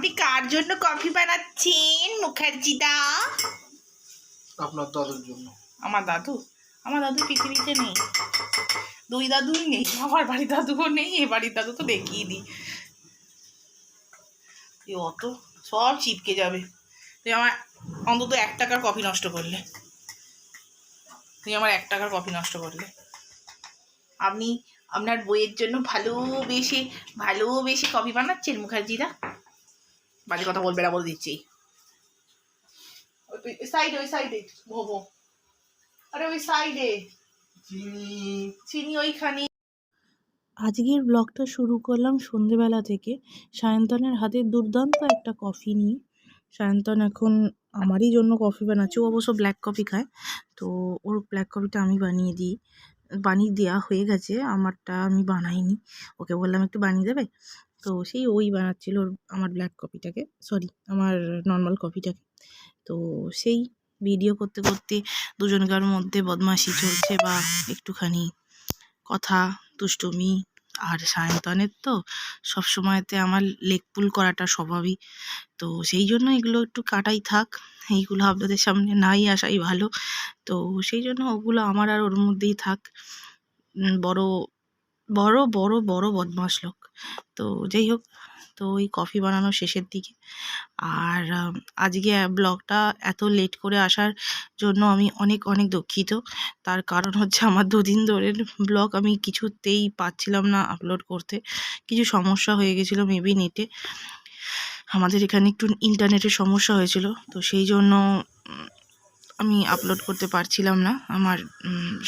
আপনি কার জন্য কফি বানাচ্ছেন মুখার্জি দা? আপনার দাদুর জন্য। আমার দাদু পৃথিবীতে নেই, দুই দাদুই নেই, আমার বাড়ির দাদুও নেই, এ বাড়ির দাদু তো দেখিয়ে দিই, অত সব চিপকে যাবে। তুই আমার অন্তত 1 টাকার কফি নষ্ট করলে, আমার 1 টাকার কফি নষ্ট করলে। আপনি আপনার বইয়ের জন্য ভালোবেসে কফি বানাচ্ছেন মুখার্জিরা? বাজে কথা বলবে না বলে দিচ্ছি। ওই সাইডে ভোবো, আরে ওই সাইডে চিনি ওইখানে। আজকের ব্লগটা শুরু করলাম সন্ধেবেলা থেকে সায়ন্তনের হাতে দুর্দান্ত একটা কফি নিয়ে। সায়ন্তন এখন আমারই জন্য কফি বানাচ্ছে, ও অবশ্য ব্ল্যাক কফি খায়, তো ওর ব্ল্যাক কফিটা আমি বানিয়ে দেওয়া হয়ে গেছে, আমারটা আমি বানাইনি, ওকে বললাম একটু বানিয়ে দেবে, তো সেই ওই বানাচ্ছিল আমার ব্ল্যাক কফিটাকে, আমার নর্মাল কফিটাকে। তো সেই ভিডিও করতে করতে দুজনকার মধ্যে বদমাশি চলছে বা একটুখানি কথা দুষ্টুমি। আর সায়ন্তনের তো সবসময়তে আমার লেগ পুল করাটা স্বভাবই, তো সেই জন্য এগুলো একটু কাটাই থাক, এইগুলো আপনাদের সামনে নাই আসাই ভালো, তো সেই জন্য ওগুলো আমার আর ওর মধ্যেই থাক। বড় বড় বড় বড় বদমাশ লোক। তো যাই হোক, তো ওই কফি বানানোর শেষের দিকে। আর আজকে ব্লগটা এত লেট করে আসার জন্য আমি অনেক অনেক দুঃখিত। তার কারণ হচ্ছে আমার 2 দিন ধরে ব্লগ আমি কিছুতেই পাচ্ছিলাম না আপলোড করতে, কিছু সমস্যা হয়ে গেছিলো মেবি নেটে, আমাদের এখানে একটু ইন্টারনেটের সমস্যা হয়েছিল, তো সেই জন্য আমি আপলোড করতে পারছিলাম না, আমার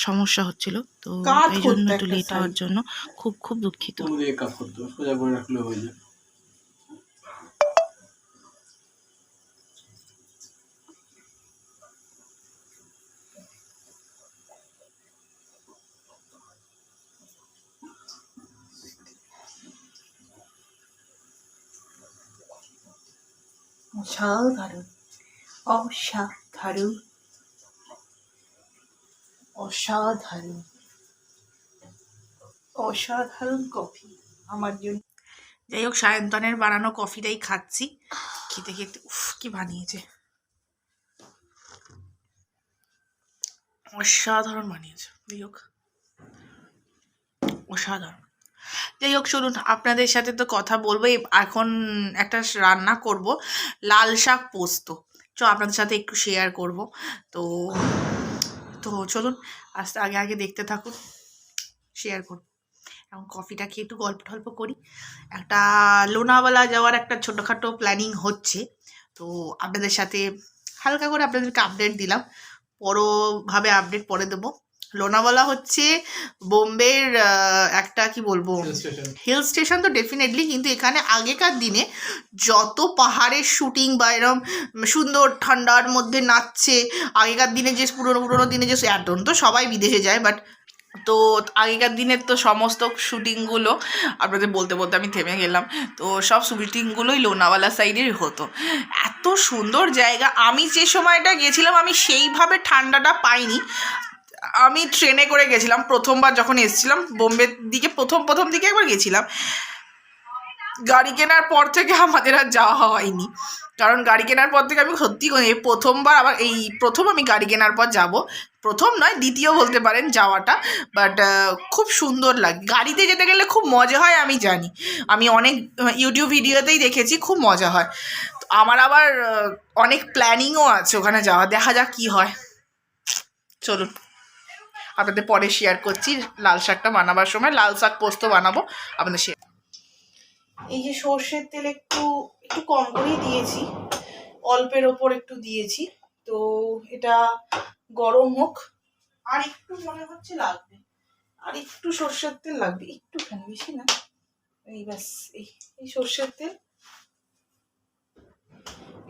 সমস্যা হচ্ছিল, তো এই জন্য একটু লেট হওয়ার জন্য খুব খুব দুঃখিত। অসাধারণ অসাধারণ অসাধারণ অসাধারণ কফি আমার জন্য। যাই হোক, সায়ন্তনের বানানো কফিটাই খাচ্ছি, খেতে খেতে উফ কি বানিয়েছে, অসাধারণ বানিয়েছে। যাই হোক শুনুন, আপনাদের সাথে তো কথা বলবো, এখন একটা রান্না করব, লাল শাক পোস্ত, আপনাদের সাথে একটু শেয়ার করব। তো তো চলুন আস্তে আগে দেখতে থাকুন, শেয়ার করব। এখন কফিটা খেয়ে একটু গল্প টল্প করি। একটা লোনাওয়ালা যাওয়ার একটা ছোটোখাটো প্ল্যানিং হচ্ছে, তো আপনাদের সাথে হালকা করে আপনাদেরকে আপডেট দিলাম, বড়োভাবে আপডেট পরে দেবো। লোনাওয়ালা হচ্ছে বোম্বের একটা কি বলবো হিল স্টেশন, তো ডেফিনেটলি, কিন্তু এখানে আগেকার দিনে যত পাহাড়ের শুটিং বা এরম সুন্দর ঠান্ডার মধ্যে নাচছে, আগেকার দিনে যে পুরোনো দিনে যে, এখন তো সবাই বিদেশে যায়, বাট তো আগেকার দিনের তো সমস্ত শ্যুটিংগুলো আপনাদের বলতে বলতে আমি থেমে গেলাম, তো সব শ্যুটিংগুলোই লোনাওয়ালা সাইডের হতো। এত সুন্দর জায়গা, আমি যে সময়টা গেছিলাম আমি সেইভাবে ঠান্ডাটা পাইনি। আমি ট্রেনে করে গেছিলাম প্রথমবার যখন এসেছিলাম বোম্বের দিকে, প্রথম দিকে একবার গেছিলাম, গাড়ি কেনার পর থেকে আমাদের আর যাওয়া হয়নি, কারণ গাড়ি কেনার পর থেকে আমি সত্যি প্রথমবার, আবার এই প্রথম আমি গাড়ি কেনার পর যাব, প্রথম নয় দ্বিতীয় বলতে পারেন যাওয়াটা, বাট খুব সুন্দর লাগে, গাড়িতে যেতে গেলে খুব মজা হয়, আমি জানি, আমি অনেক ইউটিউব ভিডিওতেই দেখেছি খুব মজা হয়, তো আমার আবার অনেক প্ল্যানিংও আছে ওখানে যাওয়া, দেখা যাক কী হয়। চলুন আপনাদের পরে শেয়ার করছি, লাল শাকটা বানাবার সময় লাল শাক পোস্ত বানাবো আপনাদের শেয়ার। এই যে সর্ষের তেল একটু কম করেই দিয়েছি, অল্পের ওপর একটু দিয়েছি, তো এটা গরম হোক, আর একটু মনে হচ্ছে লাগবে, আর একটু সর্ষের তেল লাগবে, একটুখানি, বেশি না, এই ব্যাস, এই সর্ষের তেল,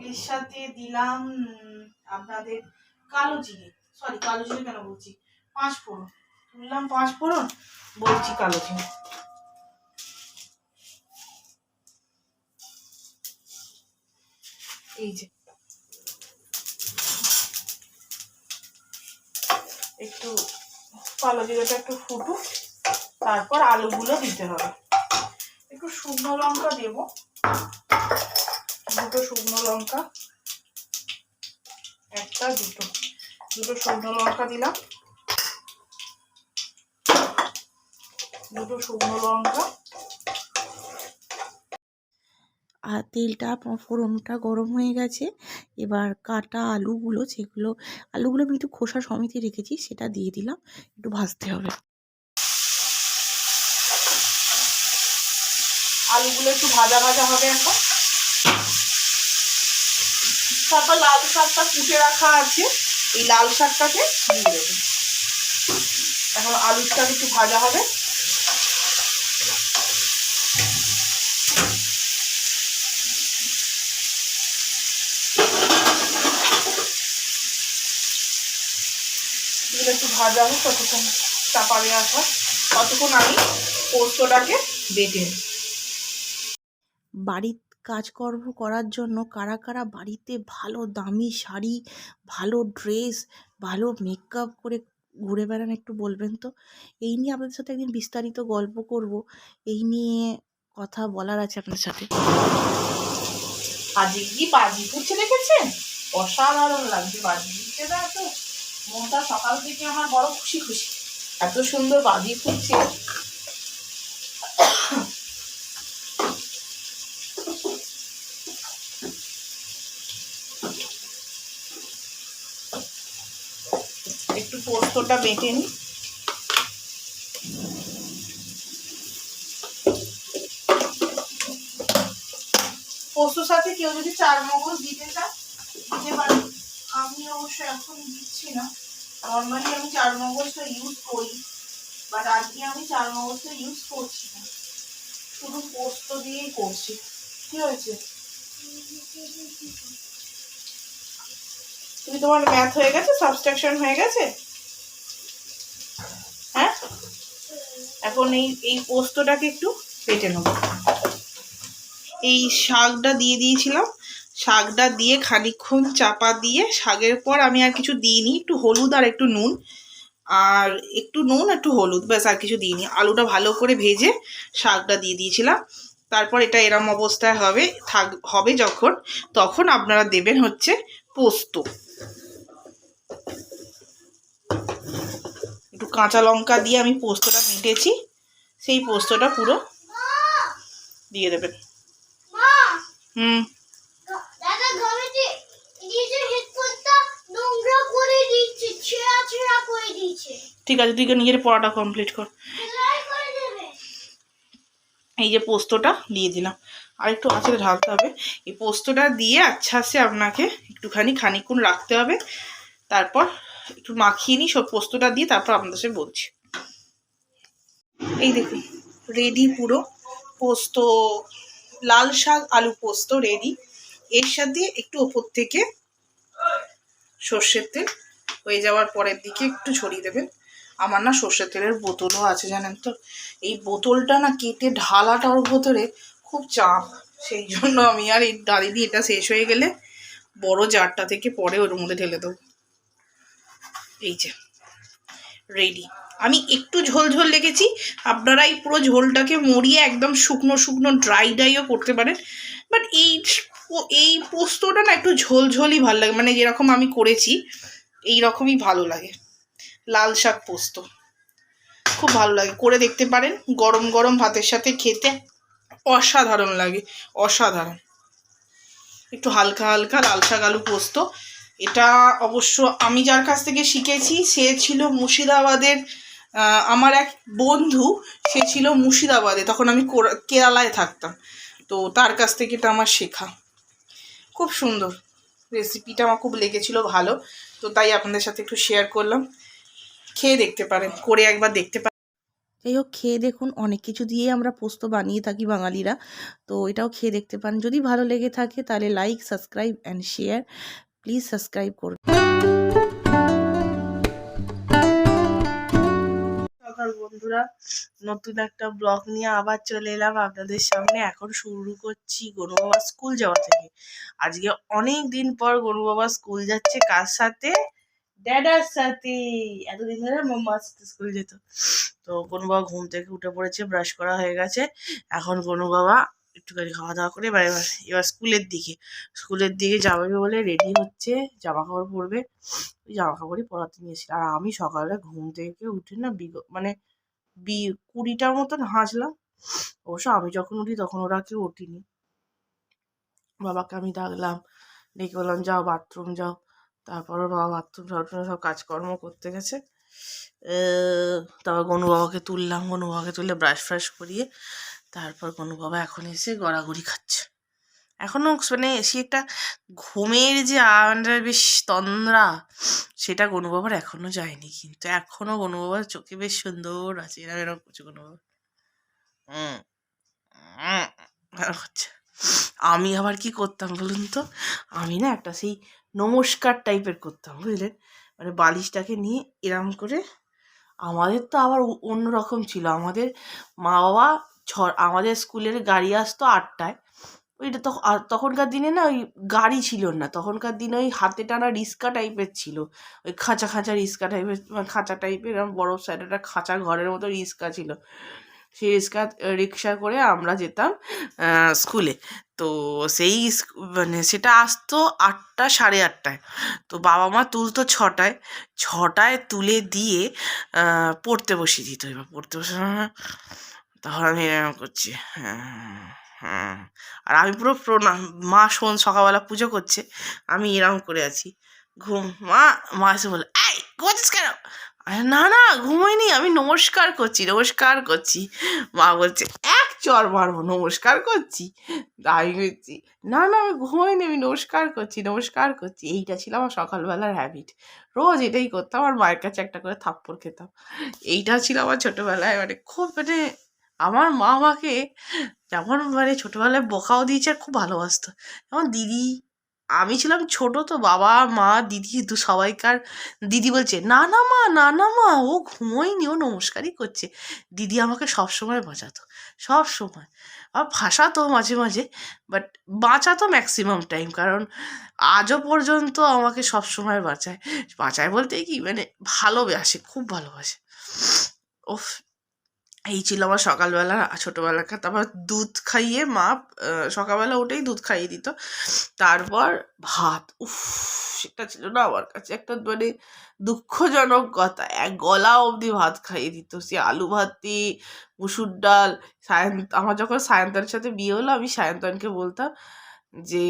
এর সাথে দিলাম আপনাদের কালো জিরে কেন বলছি, 5 ফোড়ন তুললাম, 5 ফোড়ন বলছি কালো জিরে, এই যে একটু কালো জিরেটা একটু ফুটুক, তারপর আলুগুলো দিতে হবে, একটু শুকনো লঙ্কা দেবো, দুটো শুকনো লঙ্কা, একটা দুটো শুকনো লঙ্কা দিলাম, দুটো শুকনো লঙ্কা। আর তেলটা ফোড়নটা গরম হয়ে গেছে। এবার কাটা আলুগুলো, আলুগুলো আমি একটু খোসা সমেতই রেখেছি, সেটা দিয়ে দিলাম। একটু ভাজতে হবে। আলুগুলো একটু ভাজা ভাজা হবে এখন। তারপর লাল শাকটা কুটে রাখা আছে, এই লাল শাকটাকে দিয়ে দেবো। এখন আলুটা একটু ভাজা হবে। একটু ভাজা হবে ততক্ষণ চাপা দিয়ে আসা, ততক্ষণ আমি পোস্তটাকে বেটে নিই। বাড়ির কাজকর্ম করার জন্য কারা কারা বাড়িতে ভালো দামি শাড়ি, ভালো ড্রেস, ভালো মেকআপ করে ঘুরে বেড়ান একটু বলবেন তো। এই নিয়ে আপনাদের সাথে একদিন বিস্তারিত গল্প করব। এই নিয়ে কথা বলার আছে আপনাদের সাথে। আজকে কি বাজি ফুটছে দেখেছেন? অসাধারণ লাগছে বাজি ফুটছে না? তো মনটা সকাল থেকে আমার বড় খুশি খুশি, এত সুন্দর বাজি ফুটছে। একটু পোস্তটা বেটে নিই। পোস্তর সাথে কেউ যদি চারমগজ দিতে চায় দিতে পারে, আমি অবশ্য এখন দিচ্ছি না। নর্মালি আমি চারমগজটা ইউজ করি, বাট আজকে আমি চারমগজটা ইউজ করছি না, শুধু পোস্ত দিয়েই করছি। কি হয়েছে? তুমি তোমার ম্যাথ হয়ে গেছে, সাবস্ট্রাকশন হয়ে গেছে? হ্যাঁ, এখন এই পোস্তটাকে একটু বেটে নেবো। এই শাকটা দিয়ে দিয়েছিলাম, শাকটা দিয়ে খানিকক্ষণ চাপা দিয়ে, শাকের পর আমি আর কিছু দিইনি, একটু হলুদ আর একটু নুন, একটু হলুদ, ব্যাস, আর কিছু দিইনি। আলুটা ভালো করে ভেজে শাকটা দিয়ে দিয়েছিলাম। তারপর এটা এরম অবস্থায় হবে যখন, তখন আপনারা দেবেন হচ্ছে পোস্ত। একটু কাঁচা লঙ্কা দিয়ে আমি পোস্তটা বেটেছি, সেই পোস্তটা পুরো দিয়ে দেবেন। হুম, ঠিক আছে, তুই নিজের পড়াটা কমপ্লিট কর। এই যে পোস্তটা দিয়ে দিলাম, আর একটু আঁচে ঢালতে হবে। এই পোস্তটা দিয়ে আচ্ছা সে আপনাকে খানিকক্ষণ রাখতে হবে। তারপর একটু মাখিয়ে নিই সব পোস্তটা দিয়ে, তারপর আপনাদের সাথে বলছি। এই দেখুন রেডি পুরো পোস্ত, লাল শাক আলু পোস্ত রেডি। এর সাথে একটু ওপর থেকে সর্ষের তেল হয়ে যাওয়ার পরের দিকে একটু ছড়িয়ে দেবেন। আমার না সর্ষের তেলের বোতলও আছে জানেন তো, এই বোতলটা না কেটে ঢালাটা ওর ভেতরে খুব চাপ, সেই জন্য আমি আর এই দাঁড়িয়ে দিয়ে এটা শেষ হয়ে গেলে বড় জারটা থেকে পরে ওর মধ্যে ঢেলে দেবো। এই যে রেডি। আমি একটু ঝোল ঝোল রেখেছি, আপনারা এই পুরো ঝোলটাকে মরিয়ে একদম শুকনো শুকনো ড্রাইও করতে পারেন, বাট এই পোস্তটা না একটু ঝোল ঝোলই ভালো লাগে, মানে যেরকম আমি করেছি এই রকমই ভালো লাগে। লাল শাক পোস্ত খুব ভালো লাগে, করে দেখতে পারেন। গরম গরম ভাতের সাথে খেতে অসাধারণ লাগে, অসাধারণ। একটু হালকা হালকা লাল শাক আলু পোস্ত। এটা অবশ্য আমি যার কাছ থেকে শিখেছি সে ছিল মুর্শিদাবাদের, আমার এক বন্ধু, সে ছিল মুর্শিদাবাদে, তখন আমি কেরালায় থাকতাম, তো তার কাছ থেকে এটা আমার শেখা। খুব সুন্দর রেসিপিটা, আমার খুব লেগেছিল ভালো, তো তাই আপনাদের সাথে একটু শেয়ার করলাম। খেয়ে দেখতে পারেন, করে একবার দেখতে পারেন। যাই হোক, খেয়ে দেখুন, অনেক কিছু দিয়ে আমরা পোস্ত বানিয়ে থাকি বাঙালিরা, তো এটাও খেয়ে দেখতে পারেন। যদি ভালো লেগে থাকে তাহলে like, subscribe and share, please subscribe করুন। সকাল বন্ধুরা, নতুন একটা ব্লগ নিয়ে আবার চলে এলাম আপনাদের সামনে। এখন শুরু করছি গনু বাবা স্কুল যাওয়া থেকে। আজকে অনেক দিন পর গনু বাবা স্কুল যাচ্ছে, কার সাথে? ড্যাডার সাথে। এতদিন ধরে মাম্মার সাথে স্কুল যেত। তো গনু বাবা ঘুম থেকে উঠে পড়েছে, ব্রাশ করা হয়ে গেছে। এখন গনু বাবা একটুখানি খাওয়া দাওয়া করে এবার স্কুলের দিকে যাবে বলে রেডি হচ্ছে, জামা কাপড় পরবে। ওই জামা কাপড়ই পরাতে নিয়েছিল। আর আমি সকালে ঘুম থেকে উঠে না মানে 20টার মতন হাজলাম। অবশ্য আমি যখন উঠি তখন ওরা কেউ ওঠেনি। বাবাকে আমি ডাকলাম, ডেকে বললাম যাও বাথরুম যাও। তারপর ওর বাবা বাথরুম সব কাজকর্ম করতে গেছে। তারপর গনু বাবাকে তুলে ব্রাশ ফ্রাশ করিয়ে তারপর গনু বাবা এখন এসে গড়াগড়ি খাচ্ছে। এখনও মানে সে একটা ঘুমের যে বেশ তন্দ্রা, সেটা গনু বাবার এখনও যায়নি। কিন্তু এখনও গনু বাবার চোখে বেশ সুন্দর আছে। এরকম করছে গনু বাবা, হচ্ছে। আমি আবার কি করতাম বলুন তো, আমি না একটা সেই নমস্কার টাইপের করতাম, বুঝলেন? মানে বালিশটাকে নিয়ে এরম করে, আমাদের তো আবার অন্যরকম ছিল। আমাদের মা বাবা আমাদের স্কুলের গাড়ি আসতো 8টায়। ওইটা তখনকার দিনে না ওই গাড়ি ছিল না, তখনকার দিনে ওই হাতে টানা রিক্সা টাইপের ছিল, ওই খাঁচা রিক্সা টাইপের, রিক্সা বড় সাইড একটা খাঁচা ঘরের মতো রিক্সা ছিল। সেই রিক্সা করে আমরা যেতাম স্কুলে। তো সেই মানে সেটা আসতো 8টা, 8:30টায়। তো বাবা মা তুলতো 6টায় তুলে দিয়ে পড়তে বসিয়ে দিত। এবার পড়তে বসে তখন আমি এরকম করছি, হ্যাঁ। আর আমি পুরো প্রণাম, মা সকালবেলা পুজো করছে, আমি এরকম করে আছি মা এসে বলে, এই ঘুমাচ্ছিস কেন? না ঘুমোইনি, আমি নমস্কার করছি। মা বলছে এক চর মারবো, নমস্কার করছি? আমি বলছি না আমি ঘুমোইনি, আমি নমস্কার করছি। এইটা ছিল আমার সকালবেলার হ্যাবিট। রোজ এটাই করতাম, আর মায়ের কাছে একটা করে থাপ্পড় খেতাম। এইটা ছিল আমার ছোটোবেলায়, মানে খুব মানে আমার মা আমাকে যেমন মানে ছোটোবেলায় বকাও দিয়েছে আর খুব ভালোবাসতো। যেমন দিদি, আমি ছিলাম ছোট, তো বাবা মা দিদি সবাইকার দিদি বলছে না মা ও ঘুমোয়নি, ও নমস্কারই করছে। দিদি আমাকে সবসময় বাঁচাতো, সবসময়। আর ভাসাতো মাঝে মাঝে, বাট বাঁচাতো ম্যাক্সিমাম টাইম, কারণ আজও পর্যন্ত আমাকে সবসময় বাঁচায় বলতে কি মানে ভালোবাসে, খুব ভালোবাসে। ওফ, এই ছিল আমার সকালবেলা ছোটোবেলাকার। তারপর দুধ খাইয়ে মা সকালবেলা উঠেই দুধ খাইয়ে দিত, তারপর ভাত। সেটা ছিল না আমার কাছে একটা মানে দুঃখজনক কথা, এক গলা অবধি ভাত খাইয়ে দিত। সে আলু ভাত দিয়ে মুসুর ডাল। আমার যখন সায়ন্তনের সাথে বিয়ে হলো, আমি সায়ন্তনকে বলতাম যে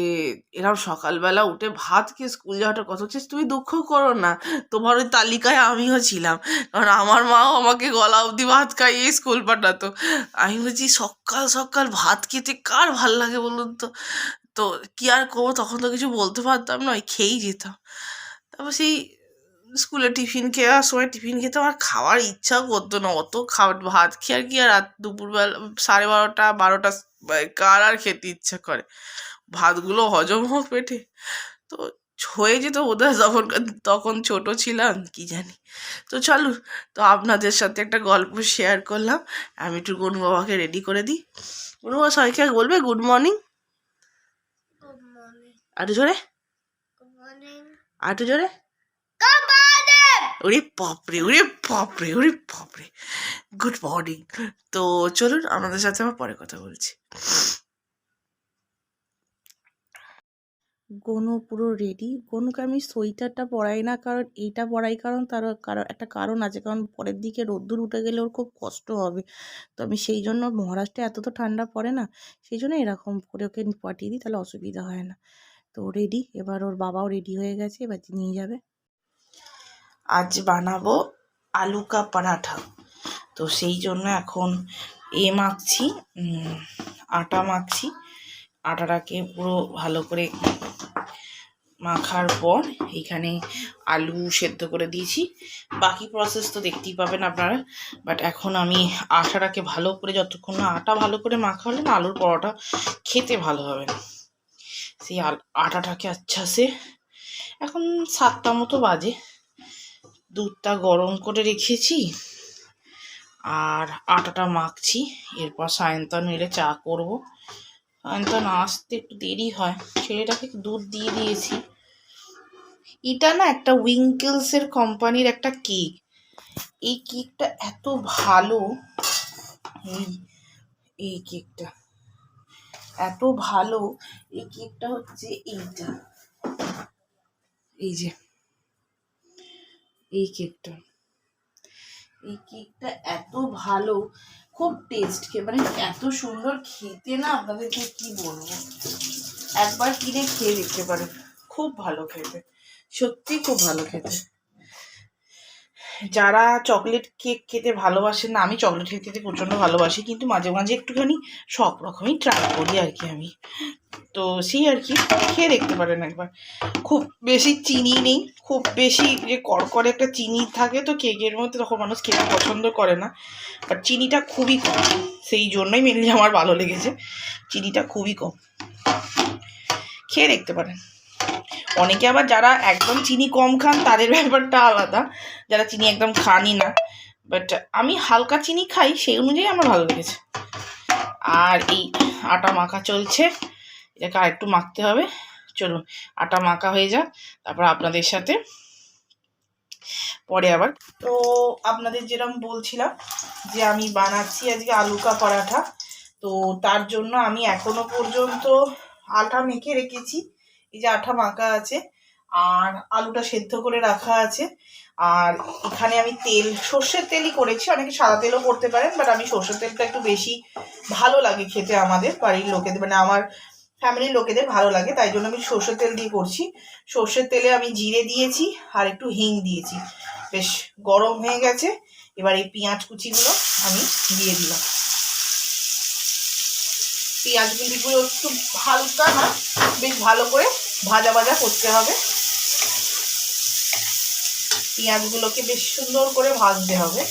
এরকম সকালবেলা উঠে ভাত খেয়ে স্কুল যাওয়াটা কত হচ্ছে, তুমি দুঃখ করো না, তোমার ওই তালিকায় আমিও ছিলাম, কারণ আমার মাও আমাকে গলা অবধি ভাত খাইয়ে স্কুল পাঠাতো। আমি বলছি সকাল ভাত খেতে কার ভাল লাগে বলুন তো? তো কি আর করবো, তখন তো কিছু বলতে পারতাম না, ওই খেয়েই যেতাম। তারপর সেই স্কুলে টিফিন সময় টিফিন খেতে আমার খাওয়ার ইচ্ছাও করতো না, অত ভাত খেয়ে আর কি আর রাত দুপুরবেলা 12:30 কার আর খেতে ইচ্ছা করে? ভাতগুলো হজম হোক পেটে, তো হয়ে যেত বোধহয়। তখন ছোট ছিলাম, কি জানি। তো চলো, তো আপনাদের সাথে একটা গল্প শেয়ার করলাম। আমি একটু গনু বাবাকে রেডি করে দিই। গনু বাবা সবাইকে বলবে গুড মর্নিং, আরো জোরে, ওরে বাপরে গুড মর্নিং। তো চলুন, আপনাদের সাথে আমার পরে কথা বলছি। গনু পুরো রেডি। গনুকে আমি সোয়েটারটা পরাই না, কারণ এইটা পরাই কারণ তার একটা কারণ আছে, কারণ পরের দিকে রোদ্দুর উঠে গেলে ওর খুব কষ্ট হবে। তো আমি সেই জন্য, মহারাষ্ট্রে এত তো ঠান্ডা পড়ে না, সেই জন্য এরকম করে ওকে পাঠিয়ে দিই, তাহলে অসুবিধা হয় না। তো রেডি, এবার ওর বাবাও রেডি হয়ে গেছে, এবার নিয়ে যাবে। আজ বানাবো আলু কা পরাঠা। তো সেই জন্য এখন মাখছি, আটা মাখছি। আটাটাকে পুরো ভালো করে মাখার পর এখানে আলু সেদ্ধ করে দিয়েছি। বাকি প্রসেস তো দেখতেই পাবেন আপনারা, বাট এখন আমি আটাটাকে ভালো করে, যতক্ষণ না আটা ভালো করে মাখা হলে না আলুর পরোটা খেতে ভালো হবে না। সেই আটাটাকে আচ্ছা সে, এখন 7টা মতো বাজে, দুধটা গরম করে রেখেছি আর আটাটা মাখছি। এরপর সায়ন্তন এলে চা করব। সায়ন্তন আসতে একটু দেরি হয়, ছেলেটাকে দুধ দিয়ে দিয়েছি। এটা না একটা উইঙ্কেলসের কোম্পানির একটা কেক। এই কেকটা এত ভালো, এই কেকটা এত ভালো। এই কেকটা হচ্ছে এইটা, এই যে এই কেকটা এত ভালো, খুব টেস্ট, মানে এত সুন্দর খেতে না, আপনাদেরকে কি বলবো, একবার কিনে খেয়ে দেখতে পারেন, খুব ভালো খেতে, সত্যি খুব ভালো খেতে। যারা চকলেট কেক খেতে ভালোবাসেন না, আমি চকলেট কেক খেতে প্রচণ্ড ভালোবাসি, কিন্তু মাঝে মাঝে একটুখানি সব রকমই ট্রাই করি আর কি আমি। তো সেই আর কি, খেয়ে দেখতে পারেন একবার। খুব বেশি চিনি নেই, খুব বেশি যে কড়কড়ে একটা চিনি থাকে তো কেকের মধ্যে, তখন মানুষ খেতে পছন্দ করে না, বাট চিনিটা খুবই কম, সেই জন্যই মেনলি আমার ভালো লেগেছে, চিনিটা খুবই কম। খেয়ে দেখতে পারেন। অনেকে আবার যারা একদম চিনি কম খান তাদের ব্যাপারটা আলাদা, যারা চিনি একদম খানই না, বাট আমি হালকা চিনি খাই, সেই অনুযায়ী আমার ভালো লেগেছে। আর এই আটা মাখা চলছে, এটাকে আর একটু মাখতে হবে। চলুন আটা মাখা হয়ে যাক, তারপর আপনাদের সাথে পরে আবার। তো আপনাদের যেরকম বলছিলাম যে আমি বানাচ্ছি আজকে আলু কা পরাঠা, তো তার জন্য আমি এখনো পর্যন্ত আটা মেখে রেখেছি, এই যে আটা মাখা আছে, আর আলুটা সেদ্ধ করে রাখা আছে, আর এখানে আমি তেল, সর্ষের তেলই করেছি, অনেকে সাদা তেলও করতে পারেন, বাট আমি সর্ষের তেলটা একটু বেশি ভালো লাগে খেতে, আমাদের বাড়ির লোকেদের, মানে আমার ফ্যামিলির লোকেদের ভালো লাগে, তাই জন্য আমি সর্ষের তেল দিয়ে করছি। সর্ষের তেলে আমি জিরে দিয়েছি আর একটু হিং দিয়েছি, বেশ গরম হয়ে গেছে। এবার এই পেঁয়াজ কুচিগুলো আমি দিয়ে দিলাম। পেঁয়াজ কুচিগুলো একটু হালকা না, বেশ ভালো করে ভাজা ভাজা করতে হবে, পেঁয়াজগুলোকে বেশ সুন্দর করে ভাজতে হবে,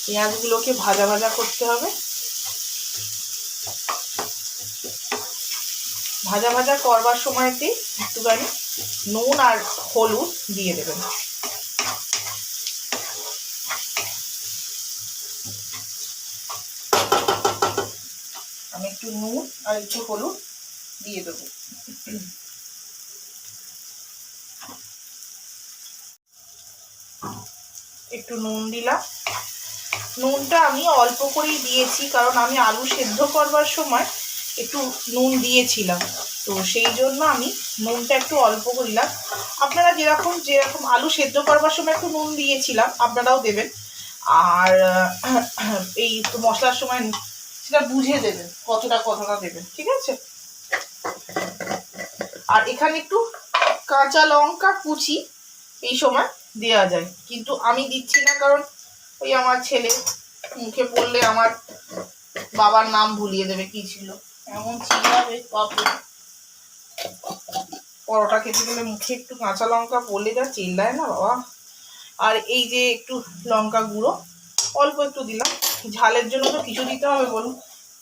পেঁয়াজগুলোকে ভাজা ভাজা করতে হবে। ভাজা ভাজা করবার সময়তে একটুখানি নুন আর হলুদ দিয়ে দেবেন। আমি একটু নুন আর একটু হলুদ দিয়ে দেবো। একটু নুন দিলাম, নুনটা আমি অল্প করেই দিয়েছি, কারণ আমি আলু সেদ্ধ করবার সময় একটু নুন দিয়েছিলাম, তো সেই জন্য আমি নুনটা একটু অল্প দিলাম। আপনারা যেরকম যেরকম আলু সেদ্ধ করবার সময় একটু নুন দিয়েছিলাম, আপনারাও দেবেন, আর এই মশলার সময় সেটা বুঝে দেবেন কতটা কতটা দেবেন, ঠিক আছে। আর এখানে একটু কাঁচা লঙ্কা কুচি এই সময় দেওয়া যায়, কিন্তু আমি দিচ্ছি না, কারণ ওই আমার ছেলে মুখে পড়লে আমার বাবার নাম ভুলিয়ে দেবে, কি ছিল এমন চিল্লাবে বাপরে, পরোটা খেতে গেলে মুখে একটু কাঁচা লঙ্কা পড়লে যা চিল্লায় না বাবা। আর এই যে একটু লঙ্কা গুঁড়ো অল্প একটু দিলাম, ঝালের জন্য তো কিছু দিতে হবে বলুন,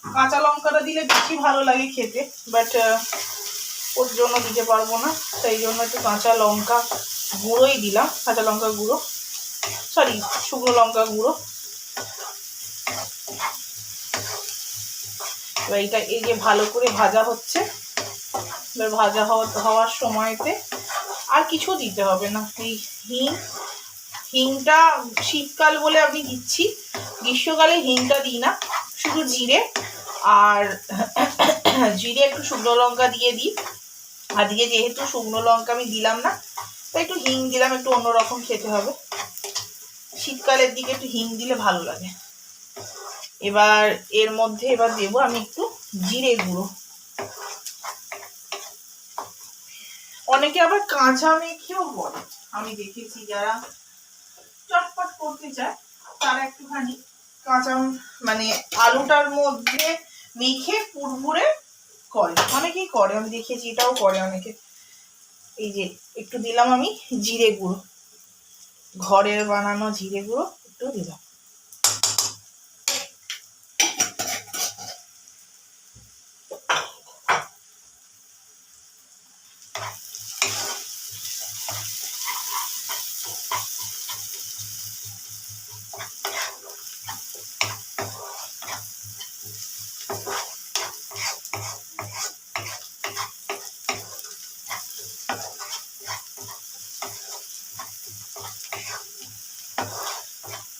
কাঁচা লঙ্কাটা দিলে বেশি ভালো লাগে খেতে, বাট ওর জন্য দিতে পারবো না, সেই জন্য একটু কাঁচা লঙ্কা গুঁড়োই দিলাম, কাঁচা লঙ্কা গুঁড়ো, সরি শুকনো লঙ্কা গুঁড়ো। এবার এটা এই যে ভালো করে ভাজা হচ্ছে, এবার ভাজা হওয়ার সময়তে আর কিছু দিতে হবে না, এই হিংটা শীতকাল বলে আমি দিচ্ছি, গ্রীষ্মকালে হিংটা দিই না, শুধু জিরে আর জিরে একটু শুকনো লঙ্কা দিয়ে দিই, আজকে যেহেতু শুকনো লঙ্কা আমি দিলাম না, তাই একটু হিং দিলাম, একটু অন্যরকম খেতে হবে, শীতকালের দিকে একটু হিং দিলে ভালো লাগে। এবার এর মধ্যে এবার দেবো আমি একটু জিরে গুঁড়ো, অনেকে আবার কাঁচা মেখেও বলে, আমি দেখেছি যারা চটপট করতে চায় তারা একটুখানি কাঁচা মানে আলুটার মধ্যে মেখে পুরপুরে করে, অনেকেই করে, আমি দেখেছি এটাও করে অনেকে। এই যে একটু দিলাম আমি জিরে গুঁড়ো, ঘরের বানানো জিরে গুঁড়ো একটু দিলাম।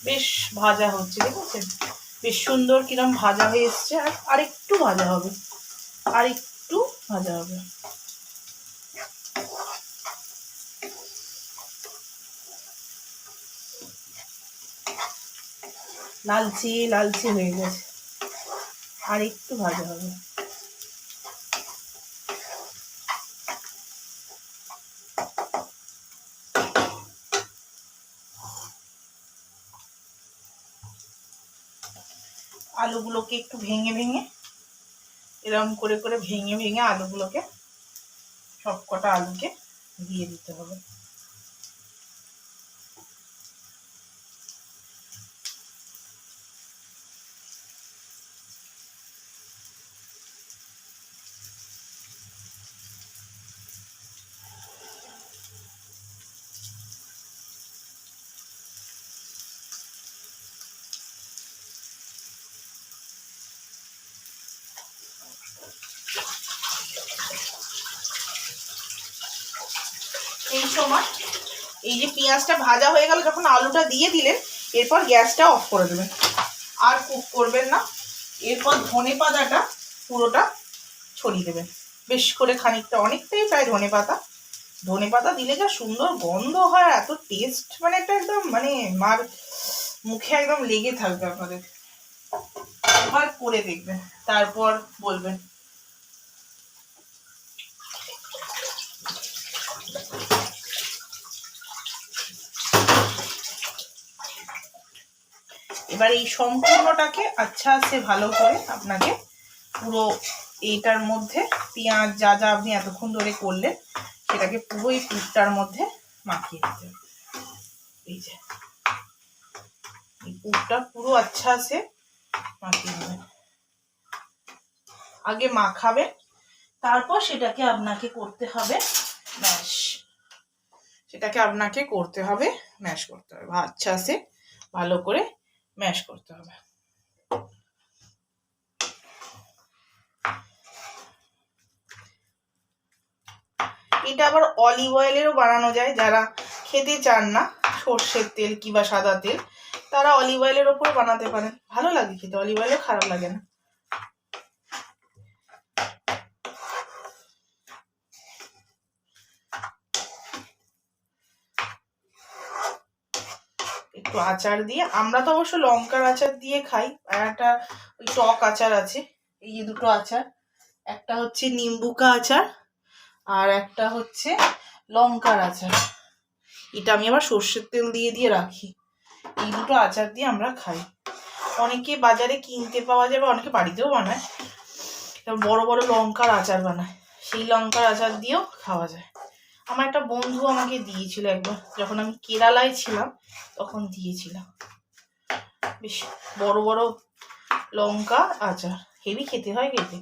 বেশ ভাজা হচ্ছে, দেখেছেন, বেশ সুন্দর কিরম ভাজা হয়ে এসছে। আর একটু ভাজা হবে, আর একটু ভাজা হবে। লালচে লালচে হয়ে গেছে, আর একটু ভাজা হবে। আলুগুলোকে একটু ভেঙে ভেঙে, এরকম করে করে ভেঙে ভেঙে আলুগুলোকে, সবকটা আলুকে দিয়ে দিতে হবে। এই সময় এই যে পেঁয়াজটা ভাজা হয়ে গেল, যখন আলুটা দিয়ে দিলেন, এরপর গ্যাসটা অফ করে দেবেন, আর কুক করবেন না। এরপর ধনে পাতাটা পুরোটা ছড়িয়ে দেবেন বেশ করে, খানিকটা, অনেকটাই প্রায় ধনে পাতা দিলে যা সুন্দর গন্ধ হয়, এত টেস্ট, মানে একটা একদম, মানে মার মুখে একদম লেগে থাকবে আপনাদের। একবার করে দেখবেন, তারপর বলবেন। এবার এই সম্পূর্ণটাকে আচ্ছা সে ভালো করে আপনাকে পুরো এইটার মধ্যে পেঁয়াজ যা যা আপনি এতক্ষণ ধরে করলেন সেটাকে পুরো এই পুরটার মধ্যে মাখিয়ে দিতে হবে। এই যে এই পুরটা পুরো আচ্ছা সে মাখিয়ে নেবেন। আগে মাখাবেন, তারপর সেটাকে আপনাকে করতে হবে ম্যাশ। ম্যাশ করতে হবে আচ্ছা সে ভালো করে ম্যাশ করতে হবে। এটা আবার অলিভ অয়েলেরও বানানো যায়, যারা খেতে চান না সর্ষের তেল কিংবা সাদা তেল, তারা অলিভ অয়েলের ওপর বানাতে পারেন, ভালো লাগে খেতে, অলিভ অয়েলও খারাপ লাগে না। একটু আচার দিয়ে, আমরা তো অবশ্য লঙ্কার আচার দিয়ে খাই, আর একটা ওই টক আচার আছে। এই যে দুটো আচার, একটা হচ্ছে নিম্বুকা আচার আর একটা হচ্ছে লঙ্কার আচার। এটা আমি আবার সর্ষের তেল দিয়ে দিয়ে রাখি। এই দুটো আচার দিয়ে আমরা খাই। অনেকে বাজারে কিনতে পাওয়া যায়, বা অনেকে বাড়িতেও বানায়, বড় বড় লঙ্কার আচার বানায়, সেই লঙ্কার আচার দিয়েও খাওয়া যায়। আমার একটা বন্ধু আমাকে দিয়েছিল একবার, যখন আমি কেরালায় ছিলাম তখন দিয়েছিলাম। বেশ বড় বড় লঙ্কা আচার, হেভি খেতে হয় খেতে।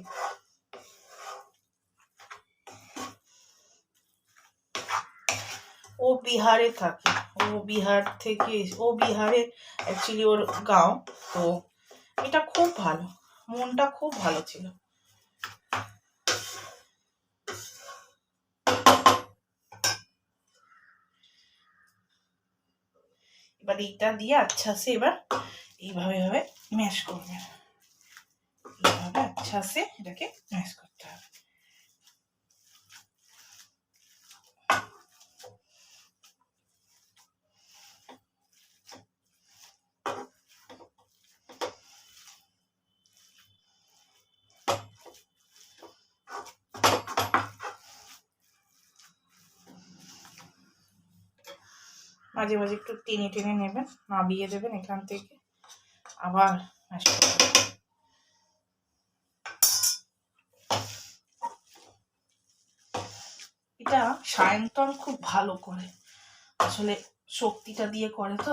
ও বিহারে থাকে, ও বিহারে অ্যাকচুয়ালি ওর গাঁও। তো এটা খুব ভালো, মনটা খুব ভালো ছিল। এবার এইটা দিয়ে আচ্ছা সে এবার এইভাবে ম্যাশ করবেন, এইভাবে আচ্ছা সে এটাকে ম্যাশ করতে হবে। মাঝে মাঝে একটু টেনে টেনে নেবেন, নাবিয়ে দেবেন এখান থেকে, আবার ম্যাশ করবেন। এটা সায়ন্তন খুব ভালো করে, আসলে শক্তিটা দিয়ে করে তো,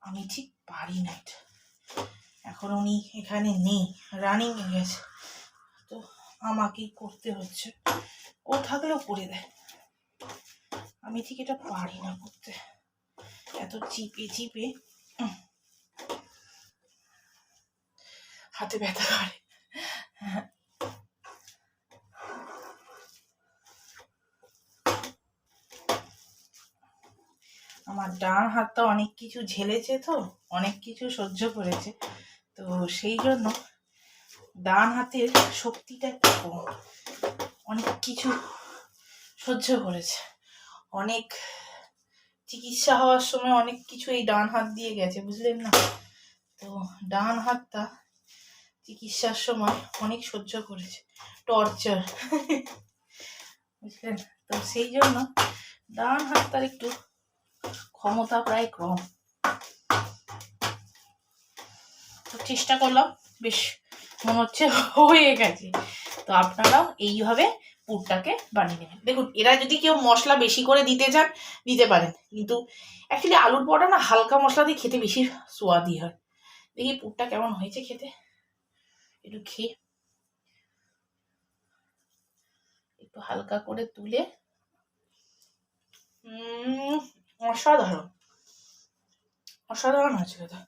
আমি ঠিক পারি না এটা। এখন উনি এখানে নেই, রানিং এ গেছে, তো আমাকেই করতে হচ্ছে। ও থাকলেও করে দেয়, আমি ঠিক এটা পারি না করতে, এত চিপে চিপে হাতে ব্যথা করে। আমার ডান হাতটা অনেক কিছু ঝেলেছে, তো অনেক কিছু সহ্য করেছে, তো সেই জন্য ডান হাতের শক্তিটা একটু কম, অনেক কিছু সহ্য করেছে, অনেক চিকিৎসা হওয়ার সময় অনেক কিছু এই ডান হাত দিয়ে গেছে, বুঝলেন না? তো ডান হাতটা চিকিৎসার সময় অনেক সহ্য করেছে, টর্চার, বুঝলেন? তো সেই জন্য ডান হাতটার একটু ক্ষমতা প্রায় কম। তো চেষ্টা করলাম, বেশ মনে হচ্ছে হয়ে গেছে। তো আপনারাও এইভাবে পুরটাকে বানিয়ে নেবেন। দেখুন, এরা যদি কেউ মশলা বেশি করে দিতে চান দিতে পারেন, কিন্তু অ্যাকচুয়ালি আলুর পরোটা না হালকা মশলা দিয়ে খেতে বেশি সোয়াদি হয়। দেখি পুরটা কেমন হয়েছে খেতে, একটু খেয়ে একটু হালকা করে তুলে, অসাধারণ অসাধারণ হয়েছে দাদা।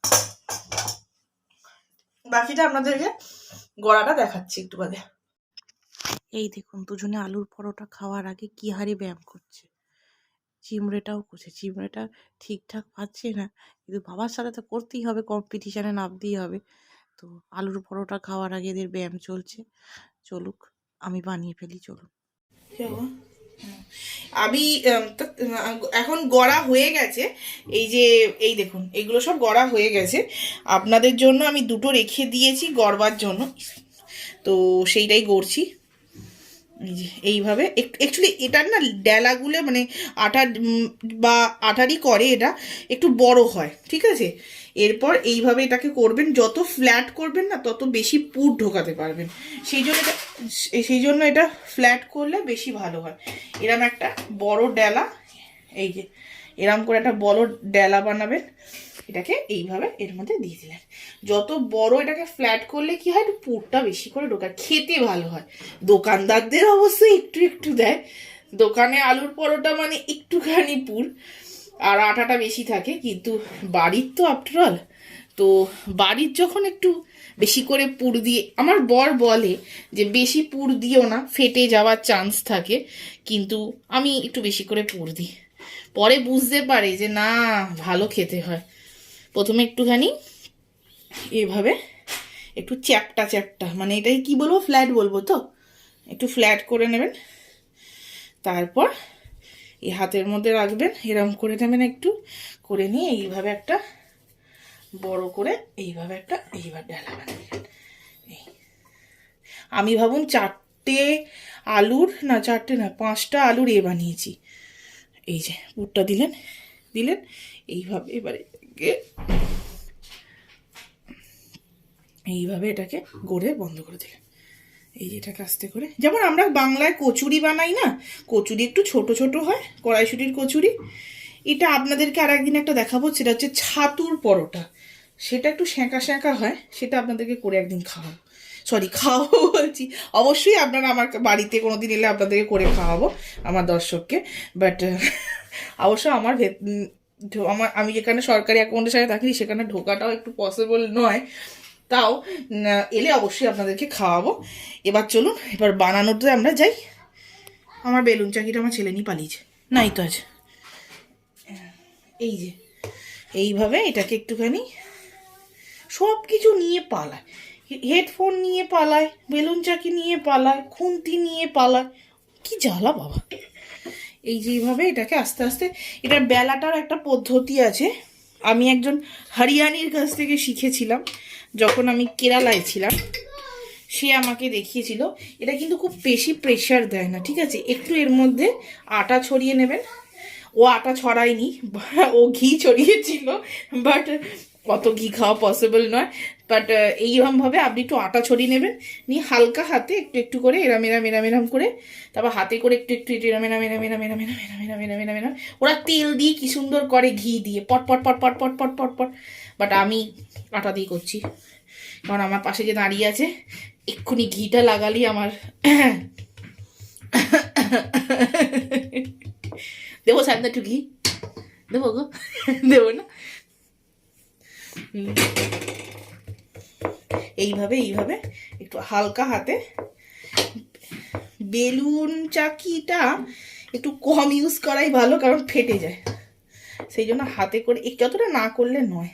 বাকিটা আপনাদেরকে গড়াটা দেখাচ্ছি একটু বাদে। এই দেখুন, দুজনে আলুর পরোটা খাওয়ার আগে কি হারে ব্যায়াম করছে। চিমড়েটাও করছে, চিমড়েটা ঠিকঠাক পাচ্ছে না, কিন্তু বাবার সাথে তো করতেই হবে, কম্পিটিশানে নামতেই হবে। তো আলুর পরোটা খাওয়ার আগে এদের ব্যায়াম চলছে। চলুক, আমি বানিয়ে ফেলি, চলুন। আমি এখন গড়া হয়ে গেছে, এই যে এই দেখুন এগুলো সব গড়া হয়ে গেছে। আপনাদের জন্য আমি দুটো রেখে দিয়েছি গড়বার জন্য, তো সেইটাই গড়ছি। এই যে এইভাবে অ্যাকচুয়ালি এটার না ডেলাগুলো মানে আটা বা আটারই করে, এটা একটু বড় হয়, ঠিক আছে? এরপর এইভাবে এটাকে করবেন, যত ফ্ল্যাট করবেন না তত বেশি পুর ঢোকাতে পারবেন, সেই জন্য এটা ফ্ল্যাট করলে বেশি ভালো হয়। এরম একটা বড় ডেলা, এই যে এরম করে একটা বড় ডেলা বানাবেন, এটাকে এইভাবে এর মধ্যে দিয়ে দিলেন। যত বড় এটাকে ফ্ল্যাট করলে কি হয়, একটু পুরটা বেশি করে ঢোকায়, খেতে ভালো হয়। দোকানদারদের অবশ্যই একটু একটু দেয়, দোকানে আলুর পরোটা মানে একটুখানি পুর আর আটাটা বেশি থাকে, কিন্তু বাড়ির তো আফটার অল, তো বাড়ির যখন একটু বেশি করে পুর দিয়ে, আমার বর বলে যে বেশি পুর দিও না, ফেটে যাওয়ার চান্স থাকে, কিন্তু আমি একটু বেশি করে পুর দিই। পরে বুঝতে পারে যে না, ভালো খেতে হয়। প্রথমে একটুখানি এভাবে একটু চ্যাপটা চ্যাপটা, মানে এটাই কি বলবো, ফ্ল্যাট বলবো তো, একটু ফ্ল্যাট করে নেবেন। তারপর এই হাতের মধ্যে রাখবেন, এরম করে নেবেন একটু করে নিয়ে এইভাবে একটা বড় করে এইভাবে একটা এইবার ডালা বানাবেন। আমি ভাবুন 4টে আলুর, না 4টে না 5টা আলুর বানিয়েছি। এই যে পুরটা দিলেন, এইভাবে এবারে এইভাবে এটাকে গড়ে বন্ধ করে দিলেন। এই যে এটাকে আস্তে করে, যেমন আমরা বাংলায় কচুরি বানাই না, কচুরি একটু ছোট ছোট হয়, কড়াইশুটির কচুরি, এটা আপনাদেরকে আর একদিন একটা দেখাবো, সেটা হচ্ছে ছাতুর পরোটা, সেটা একটু সেঁকা সেঁকা হয়, সেটা আপনাদেরকে করে একদিন খাওয়াবো বলছি, অবশ্যই আপনারা আমার বাড়িতে কোনোদিন এলে আপনাদেরকে করে খাওয়াবো আমার দর্শককে। বাট অবশ্য আমি যেখানে সরকারি অ্যাকাউন্টের সাথে থাকি সেখানে ঢোকাটাও একটু পসিবল নয়, তাও এলে অবশ্যই আপনাদেরকে খাওয়াবো। এবার চলুন, এবার বানানোতে আমরা যাই। আমার বেলুন চাকিটা আমার ছেলে নিয়ে পালিয়েছে, নাই তো আছে। এই যে এইভাবে এটাকে একটুখানি সব কিছু নিয়ে পালায়, হেডফোন নিয়ে পালায়, বেলুন চাকি নিয়ে পালায়, খুন্তি নিয়ে পালায়, কি জ্বালা বাবা। এই যে এইভাবে এটাকে আস্তে আস্তে, এটার বেলাটার একটা পদ্ধতি আছে, আমি একজন হরিয়ানির কাছ থেকে শিখেছিলাম যখন আমি কেরালায় ছিলাম, সে আমাকে দেখিয়েছিল। এটা কিন্তু খুব বেশি প্রেশার দেয় না, ঠিক আছে? একটু এর মধ্যে আটা ছড়িয়ে নেবেন, ও আটা ছড়ায়নি, ও ঘি ছড়িয়েছিল, বাট অত ঘি খাওয়া পসিবল নয়। বাট এইরকমভাবে আপনি একটু আটা ছড়িয়ে নেবেন, নিয়ে হালকা হাতে একটু একটু করে এরাম করে, তারপর হাতে করে একটু একটু এরাম। ওরা তেল দিয়ে কি সুন্দর করে, ঘি দিয়ে পট পট পট পট পট পট পট পট, বাট আমি আটা দিয়ে করছি, কারণ আমার পাশে যে দাঁড়িয়ে আছে, এক্ষুনি ঘিটা লাগালেই আমার দেবো স্যার একটু ঘি দেবো গো, দেবো না? এইভাবে একটু হালকা হাতে, বেলুন চাকিটা একটু কম ইউজ করাই ভালো, কারণ ফেটে যায়, সেই জন্য হাতে করে যতটা না করলে নয়।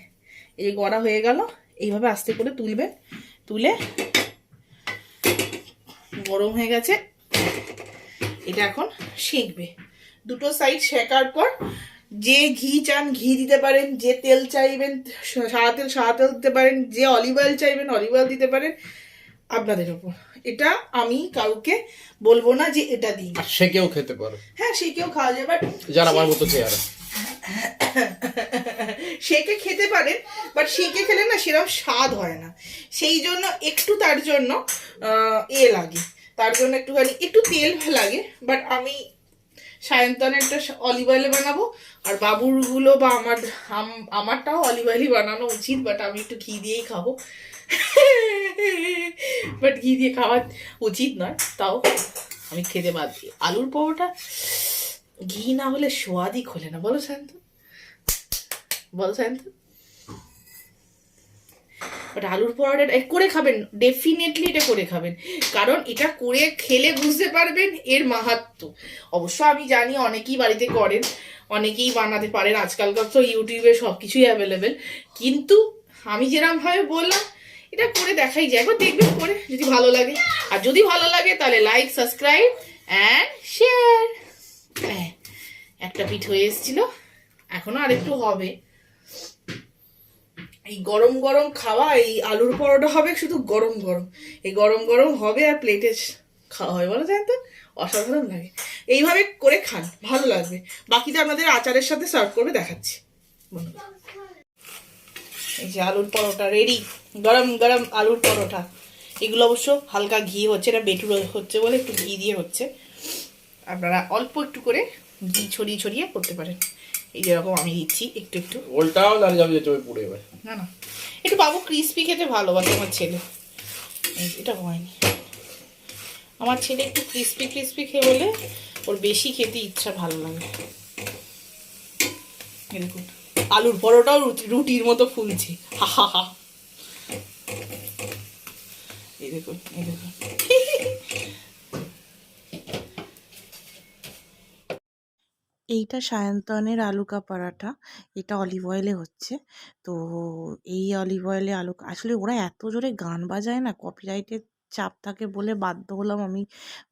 এই যে গড়া হয়ে গেল, এইভাবে আস্তে করে তুলবে, তুলে গরম হয়ে গেছে, এটা এখন সেঁকবে। দুটো সাইড সেঁকার পর যে ঘি চান ঘি দিতে পারেন, যে তেল চাইবেন সাদা তেল দিতে পারেন, যে অলিভ অয়েল চাইবেন অলিভ অয়েল দিতে পারেন, আপনাদের উপর। এটা আমি কাউকে বলবো না যে এটা দিন, সে কেউ খেতে পারে, হ্যাঁ সে কেউ খাওয়া যায়, বাট যারা আমার মতো চেয়ারা সেকে খেতে পারেন, বাট সেকে খেলে না সেরকম স্বাদ হয় না, সেই জন্য একটু তার জন্য লাগে, তার জন্য একটুখানি একটু তেল লাগে। বাট আমি সায়ন্তনেরটা অলিভ অয়েলে বানাবো, আর বাবুরগুলো বা আমারটাও অলিভ অয়েলই বানানো উচিত, বাট আমি একটু ঘি দিয়েই খাবো। বাট ঘি দিয়ে খাওয়া উচিত নয়, তাও আমি খেতে বাদ দিই। আলুর পরোটা ঘি না হলে স্বাদই খোলে না, বলো সায়ন্তন, বলো সায়ন্তন। বাট আলুর পরোটা করে খাবেন, ডেফিনেটলি এটা করে খাবেন, কারণ এটা করে খেলে বুঝতে পারবেন এর মাহাত্ম্য। অবশ্য আমি জানি অনেকেই বাড়িতে করেন, অনেকেই বানাতে পারেন, আজকালকার তো ইউটিউবে সব কিছুই অ্যাভেলেবেল, কিন্তু আমি যেরকমভাবে বললাম এটা করে দেখাই যায়, একবার দেখবেন করে, যদি ভালো লাগে। আর যদি ভালো লাগে তাহলে লাইক, সাবস্ক্রাইব অ্যান্ড শেয়ার। একটা পিঠ হয়ে এসেছিল, এখনো আরেকটু হবে। এই গরম গরম খাওয়া, এই আলুর পরোটা হবে শুধু গরম গরম, এই গরম গরম হবে আর প্লেটে খাওয়া হয়, বলো জানেন তো, অসাধারণ লাগে। এইভাবে করে খান, ভালো লাগবে। বাকিটা আপনাদের আচারের সাথে সার্ভ করবে দেখাচ্ছি। এই যে আলুর পরোটা রেডি, গরম গরম আলুর পরোটা। এগুলো অবশ্য হালকা ঘি হচ্ছে, এটা বেটুর হচ্ছে বলে একটু ঘি দিয়ে হচ্ছে, আপনারা অল্প একটু করে ঘি ছড়িয়ে ছড়িয়ে করতে পারেন। এই যেরকম আমি দিচ্ছি একটু একটু, ওলটাও দাঁড়িয়ে যাবে, যে চোখে পুড়ে যাবে। না না, একটু বাবু ক্রিস্পি খেতে ভালোবাসে আমার ছেলে, এটা হয়নি, আমার ছেলে একটু ক্রিস্পি ক্রিস্পি খেয়ে বলে ওর বেশি খেতে ইচ্ছা ভালো লাগে। এরকম আলুর পরোটাও রুটির মতো ফুলছে, হা হা হা। এই দেখুন, এই দেখুন। এইটা সায়ন্তনের আলু কা পরাঠা, এটা অলিভ অয়েলে হচ্ছে। তো এই অলিভ অয়েলে আলু, আসলে ওরা এত জোরে গান বাজায় না, কপিরাইটের চাপ থাকে বলে বাধ্য হলাম আমি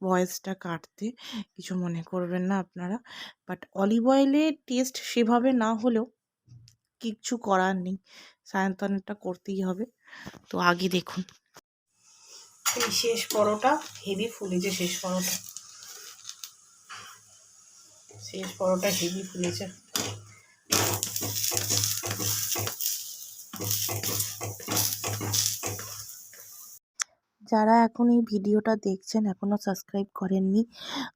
ভয়েসটা কাটতে, কিছু মনে করবেন না আপনারা। বাট অলিভ অয়েলের টেস্ট সেভাবে না হলেও কিচ্ছু করার নেই, সায়ন্তনেরটা করতেই হবে। তো আগে দেখুন, এই শেষ পরোটা হেভি ফুলেছে, শেষ পরোটা, শেষ পরোটা হেভি ফুলেছে। যারা এখন এই ভিডিওটা দেখছেন এখনও সাবস্ক্রাইব করেননি,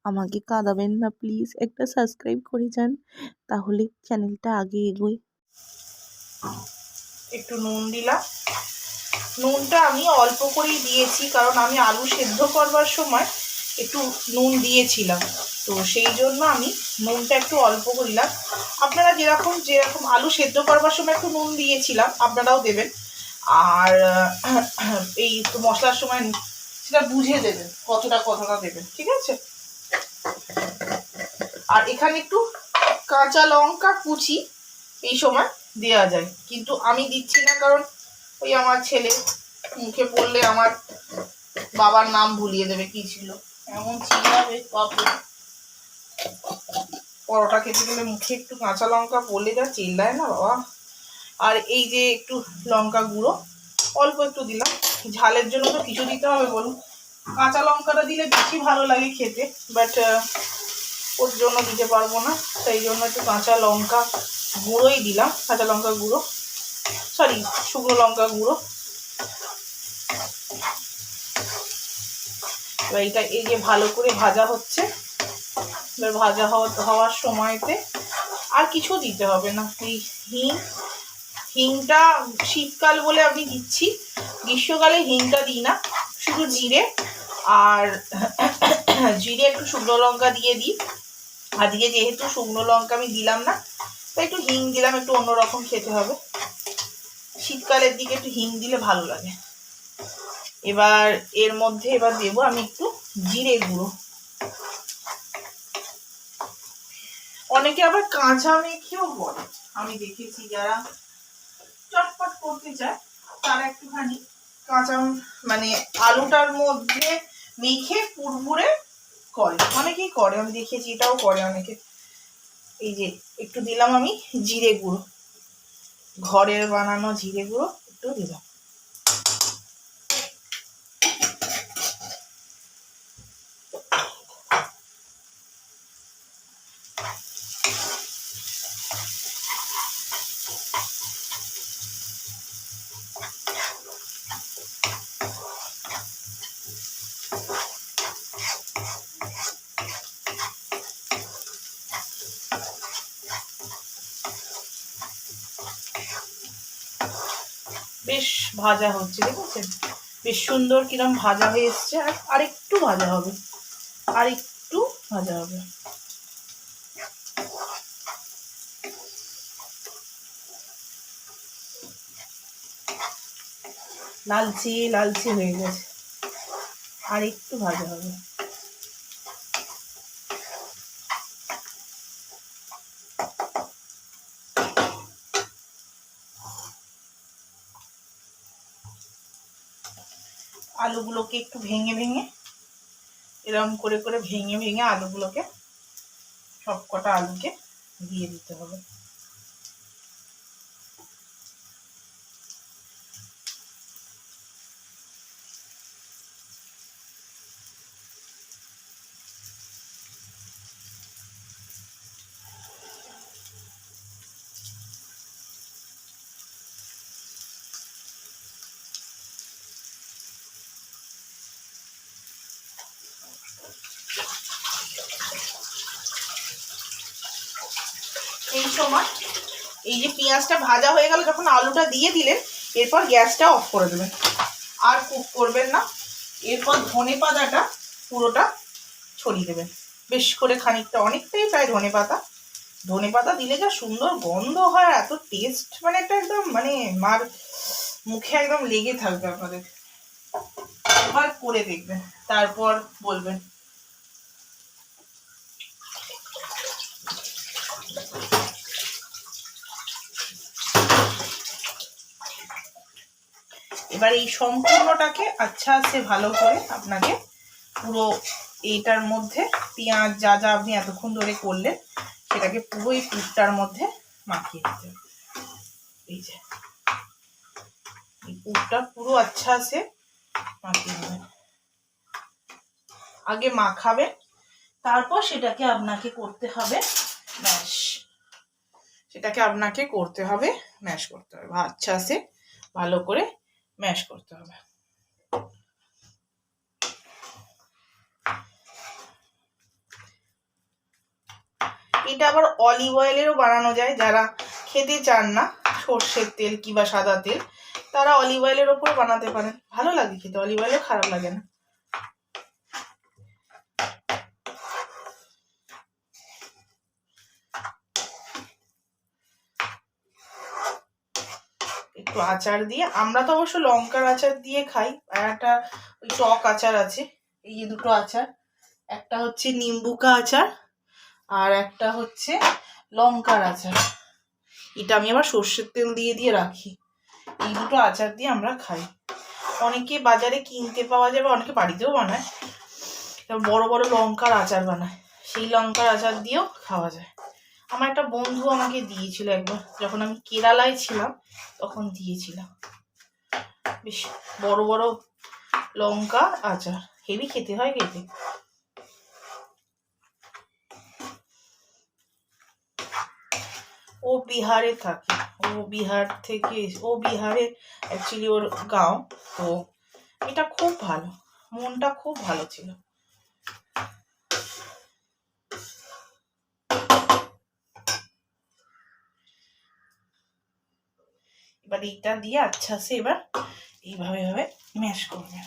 আমাকে কাঁদাবেন না প্লিজ, একটা সাবস্ক্রাইব করে যান, তাহলে চ্যানেলটা আগে এগোয়। একটু নুন দিলাম, নুনটা আমি অল্প করেই দিয়েছি, কারণ আমি আলু সেদ্ধ করবার সময় একটু নুন দিয়েছিলাম, তো সেই জন্য আমি নুনটা একটু অল্প দিলাম। আপনারা যেরকম যেরকম আলু সেদ্ধ করবার সময় একটু নুন দিয়েছিলাম, আপনারাও দেবেন। আর এই মশলার সময় সেটা বুঝে দেবেন কতটা কতটা দেবেন, ঠিক আছে। আর এখানে একটু কাঁচা লঙ্কা কুচি এই সময় দেওয়া যায়, কিন্তু আমি দিচ্ছি না, কারণ ওই আমার ছেলে মুখে পড়লে আমার বাবার নাম ভুলিয়ে দেবে কি ছিল, এমন চিল্লাবে বাপরে। পরোটা খেতে গেলে মুখে একটু কাঁচা লঙ্কা পড়লে যা চিল্লায় না বাবা। আর এই যে একটু লঙ্কা গুঁড়ো অল্প একটু দিলাম, ঝালের জন্য তো কিছু দিতে হবে বলুন, কাঁচা লঙ্কাটা দিলে বেশি ভালো লাগে খেতে, বাট ওর জন্য দিতে পারবো না, সেই জন্য একটু কাঁচা লঙ্কা গুঁড়োই দিলাম, কাঁচা লঙ্কা গুঁড়ো, সরি শুকনো লঙ্কা গুঁড়ো। এবার এটা এই যে ভালো করে ভাজা হচ্ছে, এবার ভাজা হওয়ার সময়তে আর কিছু দিতে হবে না, এই হিংটা শীতকাল বলে আমি দিচ্ছি, গ্রীষ্মকালে হিংটা দিই না, শুধু জিরে আর জিরে একটু শুকনো লঙ্কা দিয়ে দিই। আজকে যেহেতু শুকনো লঙ্কা আমি দিলাম না, তাই একটু হিং দিলাম, একটু অন্যরকম খেতে হবে, শীতকালের দিকে একটু হিং দিলে ভালো লাগে। এবার এর মধ্যে এবার দেবো আমি একটু জিরে গুঁড়ো, অনেকে আবার কাঁচা মেখেও বলে, আমি দেখেছি যারা চটপট করতে চায় তার একটুখানি কাঁচা মানে আলুটার মধ্যে মেখে পুরপুরে করে, অনেকেই করে, আমি দেখেছি এটাও করে অনেকে। এই যে একটু দিলাম আমি জিরে গুঁড়ো, ঘরের বানানো জিরে গুঁড়ো একটু দিলাম। বেশ ভাজা হচ্ছে, দেখেছেন বেশ সুন্দর কিরম ভাজা হয়ে এসছে। আর একটু ভাজা হবে, আর একটু ভাজা হবে। লালচে লালচে হয়ে গেছে, আর একটু ভাজা হবে। আলুগুলোকে একটু ভেঙে ভেঙে, এরকম করে করে ভেঙে ভেঙে আলুগুলোকে, সব কটা আলুকে দিয়ে দিতে হবে। এই সময় এই যে পেঁয়াজটা ভাজা হয়ে গেল, যখন আলুটা দিয়ে দিলেন, এরপর গ্যাসটা অফ করে দেবেন, আর কুক করবেন না। এরপর ধনে পাতাটা পুরোটা ছড়িয়ে দেবেন বেশ করে, খানিকটা, অনেকটাই প্রায় ধনে পাতা দিলে যা সুন্দর গন্ধ হয়, এত টেস্ট, মানে একটা একদম মানে মার মুখে একদম লেগে থাকবে আপনাদের। এবার করে দেখবেন, তারপর বলবেন। এবার এই সম্পূর্ণটাকে আচ্ছা আছে ভালো করে আপনাকে পুরো এইটার মধ্যে পেঁয়াজ যা যা আপনি এতক্ষণ ধরে করলেন সেটাকে পুরো এই পুরটার মধ্যে মাখিয়ে দিতে হবে। এই যে এই পুরটা পুরো আচ্ছা আছে মাখিয়ে নেবেন। আগে মাখাবেন, তারপর সেটাকে আপনাকে করতে হবে ম্যাশ। ম্যাশ করতে হবে আচ্ছা আছে ভালো করে ম্যাশ করতে হবে। এটা আবার অলিভ অয়েলেরও বানানো যায়, যারা খেতে চান না সর্ষের তেল কিংবা সাদা তেল, তারা অলিভ অয়েলের ওপর বানাতে পারেন, ভালো লাগে খেতে, অলিভ অয়েলও খারাপ লাগে না। একটু আচার দিয়ে, আমরা তো অবশ্য লঙ্কার আচার দিয়ে খাই, আর একটা ওই টক আচার আছে, এই যে দুটো আচার, একটা হচ্ছে নিম্বুকা আচার আর একটা হচ্ছে লঙ্কার আচার। এটা আমি আবার সর্ষের তেল দিয়ে দিয়ে রাখি। এই দুটো আচার দিয়ে আমরা খাই। অনেকে বাজারে কিনতে পাওয়া যাবে, অনেকে বাড়িতেও বানায়, বড় বড় লঙ্কার আচার বানায়, সেই লঙ্কার আচার দিয়েও খাওয়া যায়। আমার একটা বন্ধু আমাকে দিয়েছিল একবার, যখন আমি কেরালায় ছিলাম তখন দিয়েছিলাম। বেশ বড় বড় লঙ্কা আচার, হেভি খেতে হয় খেতে। ও বিহারে থাকে, ও বিহারে অ্যাকচুয়ালি ওর গাঁও। তো এটা খুব ভালো, মনটা খুব ভালো ছিল। এবার এইটা দিয়ে আচ্ছা সে এবার এইভাবে ভাবে ম্যাশ করবে,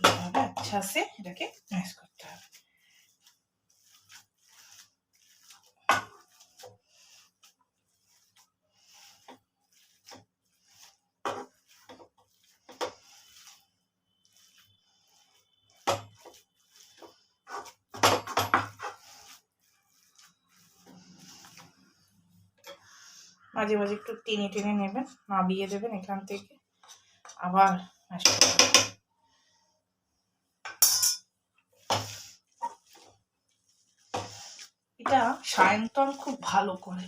এইভাবে আচ্ছা সে এটাকে ম্যাশ করতে হবে। মাঝে মাঝে একটু টেনে টেনে নেবেন, নাবিয়ে দেবেন এখান থেকে, আবার ম্যাশ করবেন। এটা সায়ন্তন খুব ভালো করে,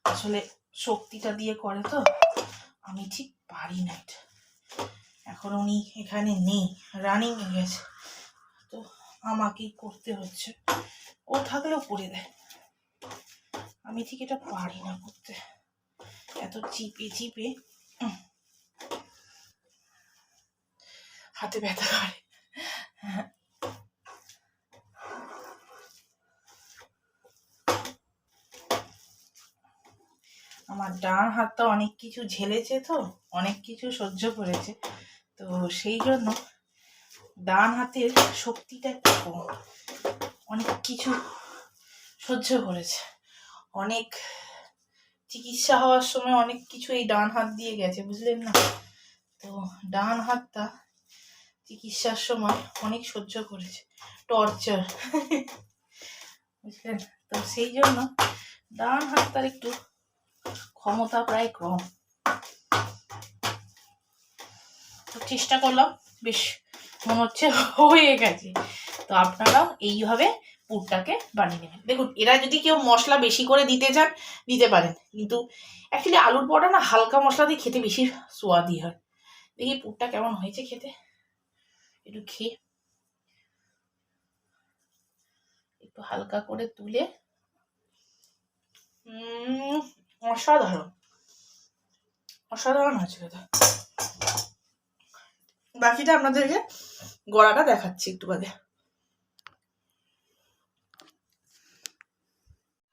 আসলে শক্তিটা দিয়ে করে তো, আমি ঠিক পারি না এটা। এখন উনি এখানে নেই, রানিং এ গেছে, তো আমাকেই করতে হচ্ছে। ও থাকলেও করে দেয়, আমি ঠিক এটা পারি না করতে, এত চিপে চিপে হাতে ব্যথা করে। আমার ডান হাতটা অনেক কিছু ঝেলেছে তো, অনেক কিছু সহ্য করেছে, তো সেই জন্য ডান হাতের শক্তিটা একটু কম, অনেক কিছু সহ্য করেছে, অনেক চিকিৎসা হওয়ার সময় অনেক কিছু এই ডান হাত দিয়ে গেছে, বুঝলেন না? তো ডান হাতটা চিকিৎসার সময় অনেক সহ্য করেছে, টর্চার, বুঝলেন? তো সেই জন্য ডান হাতটার একটু ক্ষমতা প্রায় কম। তো চেষ্টা করলাম, বেশ মনে হচ্ছে হয়ে গেছে। তো আপনারাও এইভাবে পুরটাকে বানিয়ে নেবেন। দেখুন, এরা যদি কেউ মশলা বেশি করে দিতে চান দিতে পারেন, কিন্তু অ্যাকচুয়ালি আলুর পরোটা না হালকা মশলা দিয়ে খেতে বেশি সোয়াদি হয়। দেখি পুরটা কেমন হয়েছে খেতে, একটু খেয়ে একটু হালকা করে তুলে, অসাধারণ অসাধারণ হয়েছে খেতে। বাকিটা আপনাদেরকে গড়াটা দেখাচ্ছি একটু বাদে।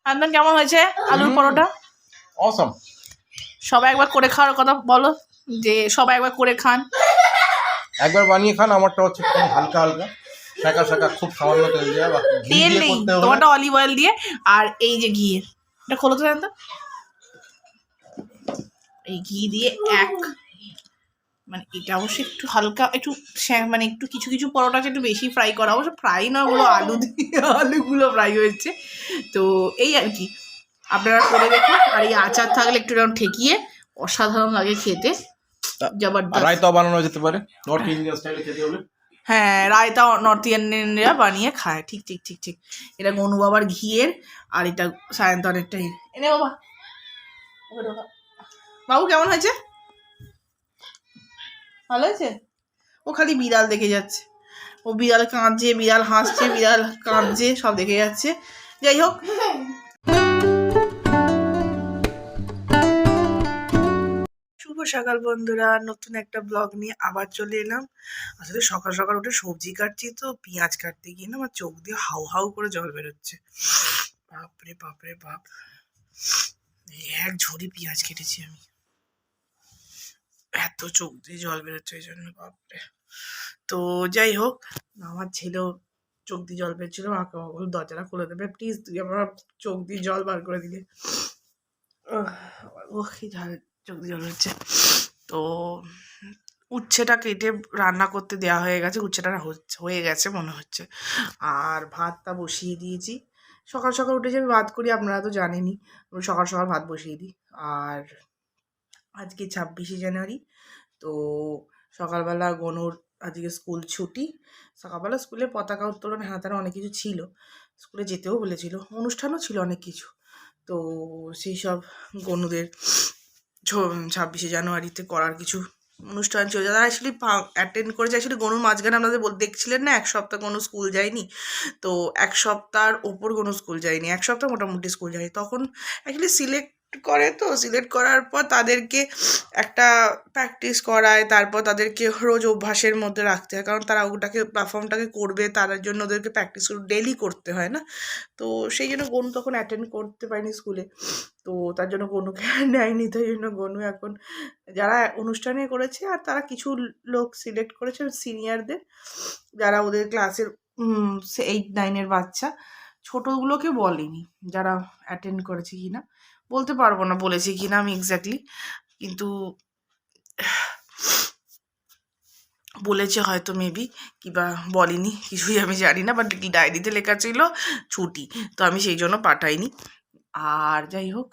আনন্দ কেমন হয়েছে আলুর পরোটা? অসম। সবাই একবার করে খাওয়ার কথা বলো, যে সবাই একবার করে খান। একবার বানিয়ে খান, আমারটা হচ্ছে একটু হালকা হালকা শাঁকা শাঁকা, খুব সামান্য তেল দিয়ে বা ঘি তেল দিয়ে নেই, করতে হবে। তোমারটা অলিভ অয়েল দিয়ে, আর এই যে ঘিয়ের, এটা খোলো তো জানতো, এই ঘি দিয়ে মানে এটা অবশ্য একটু হালকা একটু মানে একটু কিছু কিছু পরোটা আছে একটু বেশি ফ্রাই করা, অবশ্য ফ্রাই না, ওগুলো আলু দিয়ে আলুগুলো ফ্রাই হয়েছে। তো এই আর কি, আপনারা করে দেখুন। আর এই আচার থাকলে একটু এরকম ঠেকিয়ে, অসাধারণ লাগে খেতে, জবরদস্ত। রায়তা বানানো যেতে পারে নর্থ ইন্ডিয়ান স্টাইলে খেতে হলে। হ্যাঁ, রায়তা নর্থ ইন্ডিয়ানরা বানিয়ে খায়, ঠিক ঠিক ঠিক ঠিক। এটা গনু বাবার ঘিয়ের, আর এটা সায়ন্তনেরটাই। এনে বাবা, বাবু কেমন হয়েছে? ভালো হয়েছে? ও খালি বিড়াল দেখে যাচ্ছে, ও বিড়াল কাঁদছে, বিড়াল হাসছে, বিড়াল কাঁদছে, সব দেখে যাচ্ছে। যাই হোক, শুভ সকাল বন্ধুরা, নতুন একটা ব্লগ নিয়ে আবার চলে এলাম। আসলে সকাল সকাল উঠে সবজি কাটছি, তো পেঁয়াজ কাটতে গিয়ে না আমার চোখ দিয়ে হাউ হাউ করে জল বেরোচ্ছে। বাপরে বাপরে বাপ, এক ঝুড়ি পেঁয়াজ কেটেছি আমি, এত চোখ দিয়ে জল বেরোচ্ছে এই জন্য, বাপরে। তো যাই হোক, আমার ছেলেও চোখ দিয়ে জল বেরোচ্ছিল, মাকে বল দরজাটা খুলে দেবে প্লিজ, তুই আমার চোখ দিয়ে জল বার করে দিলে। ও কি চোখ দিয়ে জল বেরোচ্ছে। তো উচ্ছেটা কেটে রান্না করতে দেওয়া হয়ে গেছে, উচ্ছেটা হয়ে গেছে মনে হচ্ছে। আর ভাতটা বসিয়ে দিয়েছি, সকাল সকাল উঠে যে আমি ভাত করি আপনারা তো জানেনই, আমি সকাল সকাল ভাত বসিয়ে দিই। আর আজকে 26শে জানুয়ারি, তো সকালবেলা গনুর আজকে স্কুল ছুটি, সকালবেলা স্কুলে পতাকা উত্তোলন হ্যাঁ তারা অনেক কিছু ছিল, স্কুলে যেতেও বলেছিল, অনুষ্ঠানও ছিল অনেক কিছু। তো সেই সব গনুদের 26শে জানুয়ারিতে করার কিছু অনুষ্ঠান ছিল, যারা অ্যাকচুয়ালি অ্যাটেন্ড করেছে। অ্যাকচুয়ালি গনুর মাঝখানে আপনাদের দেখছিলেন না, এক সপ্তাহ কোনো স্কুল যায়নি, তো এক সপ্তাহের ওপর কোনো স্কুল যায়নি, এক সপ্তাহ মোটামুটি স্কুল যায়নি। তখন অ্যাকচুয়ালি সিলেক্ট করে, তো সিলেক্ট করার পর তাদেরকে একটা প্র্যাকটিস করায়, তারপর তাদেরকে রোজ অভ্যাসের মধ্যে রাখতে হয়, কারণ তারা ওটাকে পারফর্মটাকে করবে, তার জন্য ওদেরকে প্র্যাকটিস ডেলি করতে হয় না। তো সেই জন্য গনু তখন অ্যাটেন্ড করতে পারেনি স্কুলে, তো তার জন্য গনুকে নেয়নি। তাই জন্য গনু এখন যারা অনুষ্ঠানে করেছে, আর তারা কিছু লোক সিলেক্ট করেছে সিনিয়রদের, যারা ওদের ক্লাসের 8-9-এর বাচ্চা, ছোটোগুলোকে বলেনি যারা অ্যাটেন্ড করেছে কি না, বলতে পারবো না বলেছি কি না আমি এক্স্যাক্টলি, কিন্তু বলেছে হয়তো মেবি, কিবা বলেনি কিছুই আমি জানি না, বাট ডায়েরিতে লেখা ছিল ছুটি, তো আমি সেই জন্য পাঠাইনি। আর যাই হোক,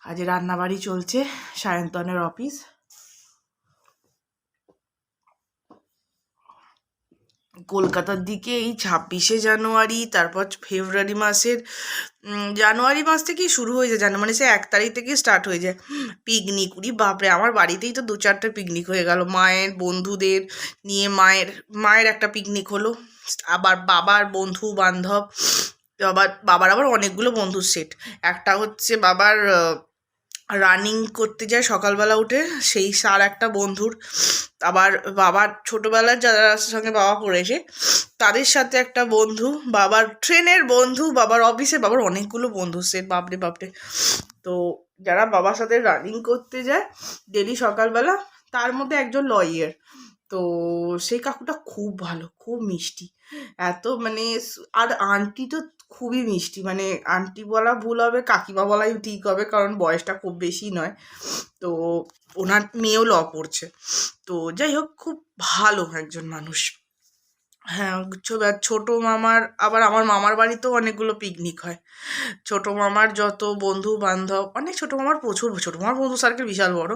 আজ রান্নাবাড়ি চলছে, সায়ন্তনের অফিস। কলকাতার দিকে এই 26শে জানুয়ারি, তারপর ফেব্রুয়ারি মাসের জানুয়ারি মাস থেকেই শুরু হয়ে যায়, মানে সে 1 তারিখ থেকেই স্টার্ট হয়ে যায় পিকনিক। উরি বাপরে, আমার বাড়িতেই তো 2-4টে পিকনিক হয়ে গেল, মায়ের বন্ধুদের নিয়ে মায়ের একটা পিকনিক হলো, আবার বাবার বন্ধু বান্ধব, বাবার আবার অনেকগুলো বন্ধুর সেট। একটা হচ্ছে বাবার রানিং করতে যায় সকালবেলা উঠে, সেই আর একটা বন্ধুর, আবার বাবার ছোটোবেলার যারা সঙ্গে বাবা পড়েছে তাদের সাথে একটা বন্ধু, বাবার ট্রেনের বন্ধু, বাবার অফিসে বাবার অনেকগুলো বন্ধুর সেট, বাপরে বাপরে। তো যারা বাবার সাথে রানিং করতে যায় ডেলি সকালবেলা, তার মধ্যে একজন লয়ার। তো সেই কাকুটা খুব ভালো, খুব মিষ্টি, এত মানে, আর আন্টি তো খুবই মিষ্টি, মানে আন্টি বলা ভুল হবে, কাকিমা বলাই ঠিক হবে, কারণ বয়সটা খুব বেশি নয়। তো ওনার মেয়েও ল পড়ছে। তো যাই হোক, খুব ভালো একজন মানুষ। হ্যাঁ, ছোটো মামার, আবার আমার মামার বাড়িতেও অনেকগুলো পিকনিক হয়। ছোটো মামার যত বন্ধু বান্ধব, অনেক ছোটো মামার প্রচুর, ছোটো মামার বন্ধু সার্কেল বিশাল বড়।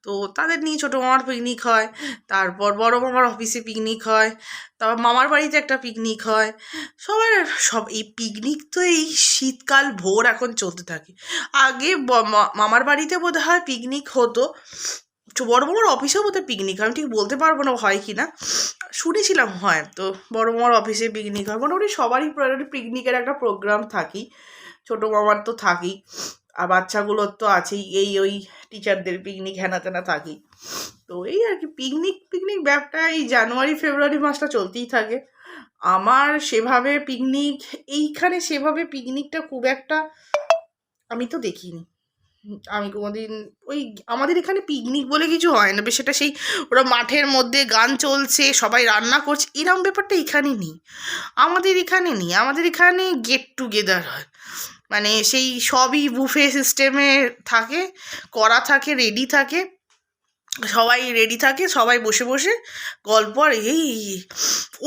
তো তাদের নিয়ে ছোটো মামার পিকনিক হয়, তারপর বড় মামার অফিসে পিকনিক হয়, তারপর মামার বাড়িতে একটা পিকনিক হয়। সব এই পিকনিক তো এই শীতকাল ভোর এখন চলতে থাকে। আগে মামার বাড়িতে বোধহয় পিকনিক হতো, বড় মামার অফিসেও বোধহয় পিকনিক হয়, আমি ঠিক বলতে পারবো না হয় কি না, শুনেছিলাম হয়। তো বড় মামার অফিসে পিকনিক হয়, মোটামুটি সবারই পিকনিকের একটা প্রোগ্রাম থাকি, ছোটো মামার তো থাকি, আর বাচ্চাগুলোর তো আছেই, ওই টিচারদের পিকনিক হেনা তেনা থাকি। তো এই আর কি, পিকনিক ব্যাপারটা এই জানুয়ারি ফেব্রুয়ারি মাসটা চলতেই থাকে। আমার সেভাবে এইখানে সেভাবে পিকনিকটা খুব একটা আমি তো দেখিনি। আমি কোনোদিন ওই, আমাদের এখানে পিকনিক বলে কিছু হয় না, সেটা সেই ওরা মাঠের মধ্যে গান চলছে, সবাই রান্না করছে, এরকম ব্যাপারটা এখানে নেই। আমাদের এখানে গেট টুগেদার হয়, মানে সেই সবই বুফে সিস্টেমে থাকে, করা থাকে, রেডি থাকে, সবাই বসে বসে গল্প। আর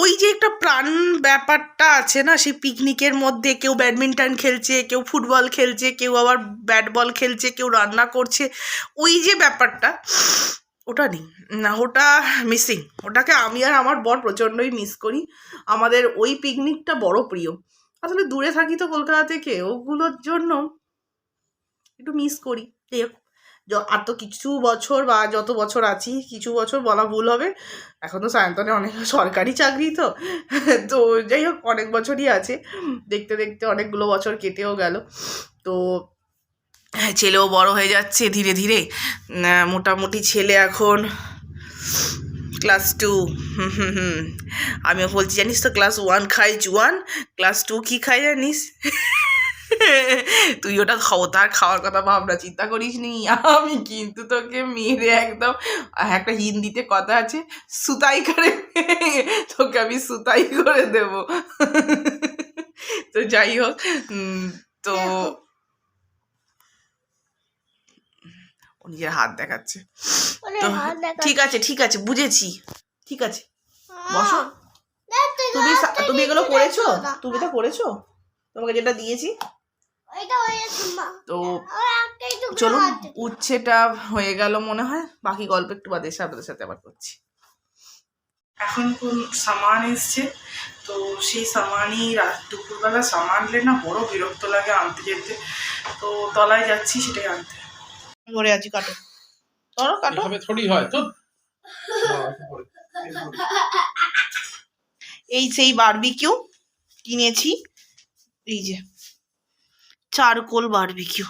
ওই যে একটা প্রাণ ব্যাপারটা আছে না সেই পিকনিকের মধ্যে, কেউ ব্যাডমিন্টন খেলছে, কেউ ফুটবল খেলছে, কেউ আবার ব্যাট বল খেলছে, কেউ রান্না করছে, ওই যে ব্যাপারটা, ওটা নেই না, ওটা মিসিং। ওটাকে আমি আর আমার বর প্রচণ্ডই মিস করি। আমাদের ওই পিকনিকটা বড় প্রিয়। আসলে দূরে থাকি তো কলকাতা থেকে, ওগুলোর জন্য একটু মিস করি। আর তো কিছু বছর, বা যত বছর আছি, কিছু বছর বলা ভুল হবে, এখন তো সায়ন্তনে অনেক সরকারি চাকরি, তো তো যাই হোক, অনেক বছরই আছে, দেখতে দেখতে অনেকগুলো বছর কেটেও গেল। তো ছেলেও বড় হয়ে যাচ্ছে ধীরে ধীরে, মোটামুটি ছেলে এখন ক্লাস 2। আমিও বলছি, জানিস তো ক্লাস 1 খাই জুয়ান, ক্লাস 2 কি খাই জানিস? তুই ওটা তার খাওয়ার কথা ভাবনা চিন্তা করিস নি, আমি কিন্তু তোকে মেরে একদম, একটা হিন্দিতে কথা আছে, সুতাই করে, তোকে আমি সুতাই করে দেব। তো যাই হোক, তো ও নিজের হাত দেখাচ্ছে। তো ঠিক আছে বুঝেছি, ঠিক আছে বসো। তুমি এগুলো করেছো? তুমি তো করেছো, তোমাকে যেটা দিয়েছি। তো চলুন, উচ্ছেটা হয়ে গেল মনে হয়, বাকি গল্প একটু বাদে এসে আপনাদের সাথে আবার করছি। এখন কোন সামান এসছে, তো সেই সামানই দুপুরবেলা সামানলে না বড় বিরক্ত লাগে আনতে যেতে, তো তলায় যাচ্ছি সেটাই আনতে। ঘরে আছি, কাটো কাটো থোড়ি হয় তো। এই সেই বারবিকিউ কিনেছি, এই যে চারকোল বারবিকিউ,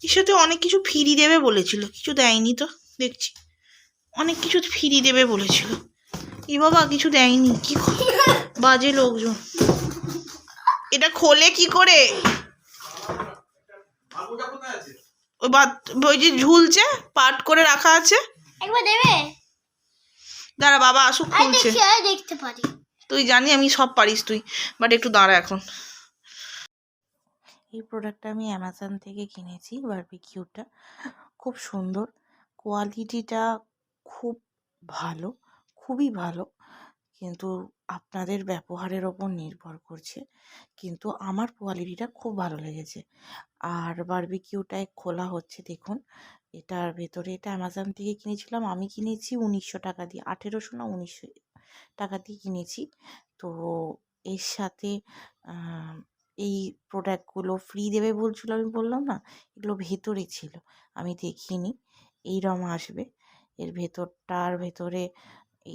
এর সাথে অনেক কিছু ফ্রি দেবে বলেছিল, কিছু দেয়নি তো, দেখছি অনেক কিছু ফ্রি দেবে বলেছিল, এ বাবা কিছু দেয়নি, কি বাজে লোকজন। এটা খোলে কি করে? ওই যে ঝুলছে, পাট করে রাখা আছে, একবার দেবে? দাঁড়া বাবা আসুক, খুলছে। দেখতে পারি, তুই জানি আমি সব পারিস তুই, বাট একটু দাঁড়া এখন। এই প্রোডাক্টটা আমি অ্যামাজন থেকে কিনেছি, বারবিকিউটা খুব সুন্দর, কোয়ালিটিটা খুব ভালো, খুবই ভালো, কিন্তু আপনাদের ব্যবহারের ওপর নির্ভর করছে। কিন্তু আমার কোয়ালিটিটা খুব ভালো লেগেছে। আর বারবিকিউটায় খোলা হচ্ছে দেখুন। এটার ভেতরে এটা অ্যামাজন থেকে কিনেছিলাম। আমি কিনেছি ১৯০০ টাকা দিয়ে, ১৮০০ না ১৯০০ টাকা দিয়ে কিনেছি। তো এর সাথে এই প্রোডাক্টগুলো ফ্রি দেবে বলছিল, আমি বললাম না, এগুলো ভেতরে ছিল, আমি দেখিনি। এইরকম আসবে। এর ভেতরটার ভেতরে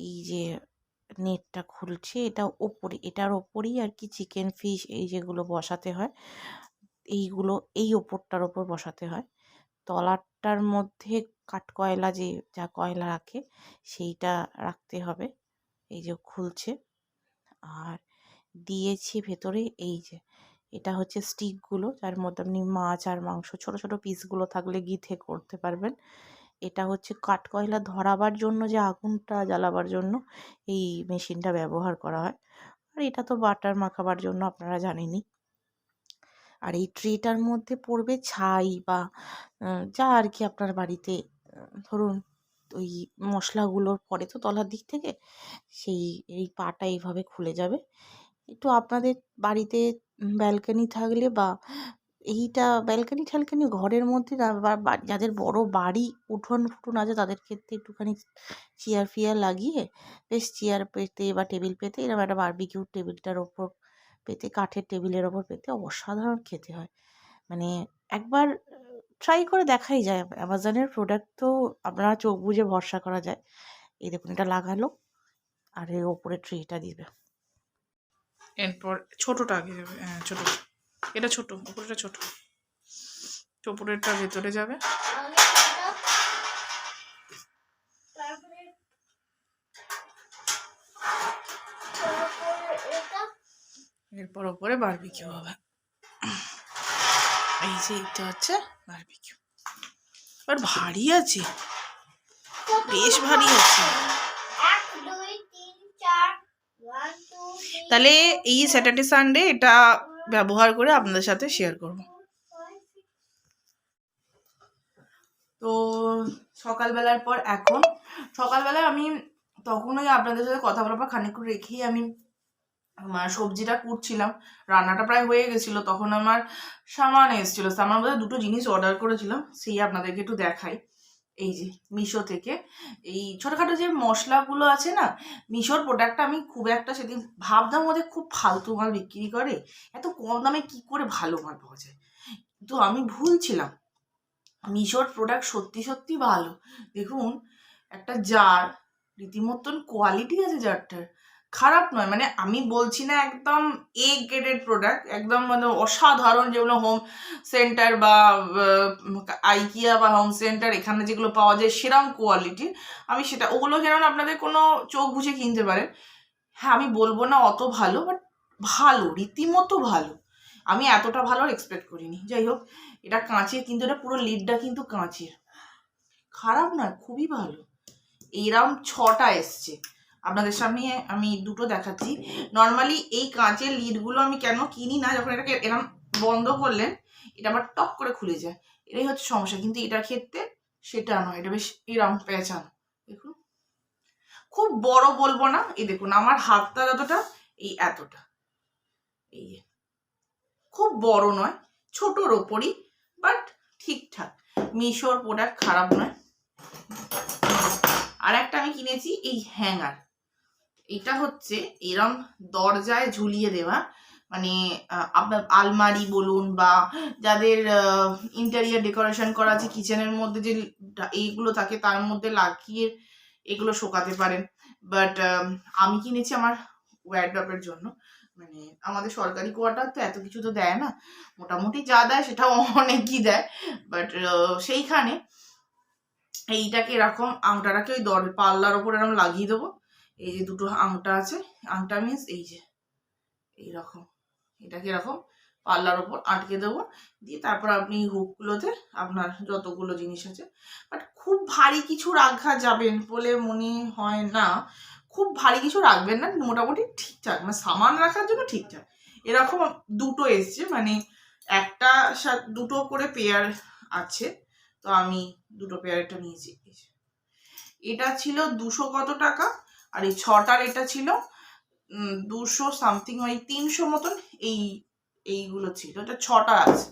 এই যে নেটটা খুলছে, এটা ওপরে, এটার ওপরেই আর কি চিকেন ফিশ এই যেগুলো বসাতে হয়, এইগুলো এই ওপরটার ওপর বসাতে হয়। তলাটার মধ্যে কাঠকয়লা, যে যা কয়লা রাখে সেইটা রাখতে হবে। এই যে খুলছে। আর দিয়েছি ভেতরে এই যে, এটা হচ্ছে স্টিকগুলো, যার মধ্যে আপনি মাছ আর মাংস ছোট ছোট পিসগুলো থাকলে গিথে করতে পারবেন। এটা হচ্ছে কাঠকয়লা ধরাবার জন্য, যে আগুনটা জ্বালাবার জন্য এই মেশিনটা ব্যবহার করা হয়। আর এটা তো বাটার মাখাবার জন্য আপনারা জানেনই। আর এই ট্রেটার মধ্যে পড়বে ছাই বা যা আর কি আপনার বাড়িতে ধরুন ওই মশলাগুলো পড়ে তো তলার দিক থেকে, সেই এই পাটা এইভাবে খুলে যাবে। একটু আপনাদের বাড়িতে ব্যালকনি থাকলে বা এইটা ব্যালকনি ঠ্যালকনি ঘরের মধ্যে না, বা যাদের বড় বাড়ি উঠোন ফুটুন আছে, তাদের ক্ষেত্রে একটুখানি চেয়ার ফিয়ার লাগিয়ে বেশ চেয়ার পেতে বা টেবিল পেতে এরকম একটা বারবিকিউ টেবিলটার ওপর পেতে, কাঠের টেবিলের ওপর পেতে অসাধারণ খেতে হয়। মানে একবার ট্রাই করে দেখাই যায়। অ্যামাজনের প্রোডাক্ট তো আপনারা চোখ বুজে ভরসা করা যায়। এই দেখুন, এটা লাগালো আর এর ওপরে ট্রেটা দিবে। এরপর ছোটোটা আগে যাবে, হ্যাঁ ছোটো, এটা ছোটো, উপরেটা ছোটো, উপরেরটা ভেতরে যাবে। এরপর ওপরে বারবিকিউ হবে। এই যে এটা হচ্ছে বারবিকিউ। এবার ভারী আছে, বেশ ভারী আছে। তাহলে এই স্যাটারডে সানডে এটা ব্যবহার করে আপনাদের সাথে শেয়ার করব। তো সকালবেলার পর এখন সকালবেলায় আমি তখন ওই আপনাদের সাথে কথা বলার পর খানিকক্ষণ রেখেই আমি আমার সবজিটা কুটছিলাম। রান্নাটা প্রায় হয়ে গেছিলো, তখন আমার সামান এসেছিলো। সামান বলতে দুটো জিনিস অর্ডার করেছিলাম, সেই আপনাদেরকে একটু দেখাই। এই যে মিশো থেকে এই ছোটোখাটো যে মশলাগুলো আছে না, মিশোর প্রোডাক্টটা আমি খুব একটা সেদিন ভাবতাম ওদের খুব ফালতু মাল বিক্রি করে, এত কম দামে কি করে ভালো মাল পাওয়া যায়। তো আমি ভুল ছিলাম, মিশোর প্রোডাক্ট সত্যি সত্যি ভালো। দেখুন একটা জার, রীতিমতন কোয়ালিটি আছে জারটার, খারাপ নয়। মানে আমি বলছি না একদম এ গ্রেডেড প্রোডাক্ট, একদম মানে অসাধারণ, যেগুলো হোম সেন্টার বা আইকিয়া বা হোম সেন্টার এখানে যেগুলো পাওয়া যায় সেরকম কোয়ালিটি, আমি সেটা ওগুলো যেন আপনাদের কোনো চোখ বুঝে কিনতে পারেন। হ্যাঁ আমি বলবো না অত ভালো, বাট ভালো, রীতিমতো ভালো। আমি এতটা ভালো এক্সপেক্ট করিনি। যাই হোক, এটা কাঁচের, কিন্তু এটা পুরো লিডটা কিন্তু কাঁচের, খারাপ নয়, খুবই ভালো। এইরকম 6টা এসছে আপনাদের সামনে, আমি দুটো দেখাচ্ছি। নর্মালি এই কাঁচের লিডগুলো আমি কেন কিনি না, যখন এটাকে এরকম বন্ধ করলেন এটা আবার টক করে খুলে যায়, এটাই হচ্ছে সমস্যা। কিন্তু এটার ক্ষেত্রে সেটা নয়, এটা বেশ এরম পেঁচানো। দেখুন খুব বড় বলবো না, এই দেখুন আমার হাতটা যতটা, এই এতটা, এই খুব বড় নয়, ছোটোর ওপরই, বাট ঠিকঠাক। মিশোর প্রোডাক্ট খারাপ নয়। আর একটা আমি কিনেছি এই হ্যাঙ্গার, এটা হচ্ছে এরম দরজায় ঝুলিয়ে দেওয়া, মানে আপনার আলমারি বলুন বা যাদের ইন্টেরিয়ার ডেকোরেশন করা আছে কিচেনের মধ্যে যে এইগুলো থাকে তার মধ্যে লাগিয়ে এগুলো শোকাতে পারেন। বাট আমি কিনেছি আমার ওয়ারড্রপের জন্য। মানে আমাদের সরকারি কোয়ার্টার তো এত কিছু তো দেয় না, মোটামুটি যা দেয় সেটাও অনেকই দেয়, বাট সেইখানে এইটাকে এরকম আংটাটাকে ওই পাল্লার ওপর এরকম লাগিয়ে দেবো। এই যে দুটো আংটা আছে, আংটা মিন্স এই যে এইরকম, এটাকে এরকম পাল্লার ওপর আটকে দেবো, দিয়ে তারপর আপনি হুকগুলোতে আপনার যতগুলো জিনিস আছে, বাট খুব ভারী কিছু রাখা যাবেন বলে মনে হয় না, খুব ভারী কিছু রাখবেন না, মোটামুটি ঠিকঠাক, মানে সামান রাখার জন্য ঠিকঠাক। এরকম দুটো এসছে, মানে একটা দুটো করে পেয়ার আছে, তো আমি দুটো পেয়ারটা নিয়েছি। এটা ছিল 200 কত টাকা, আর এই 6টার এটা ছিল 200 সামথিং ওই 300 মতন এইগুলো ছিল, এটা 6টা আছে।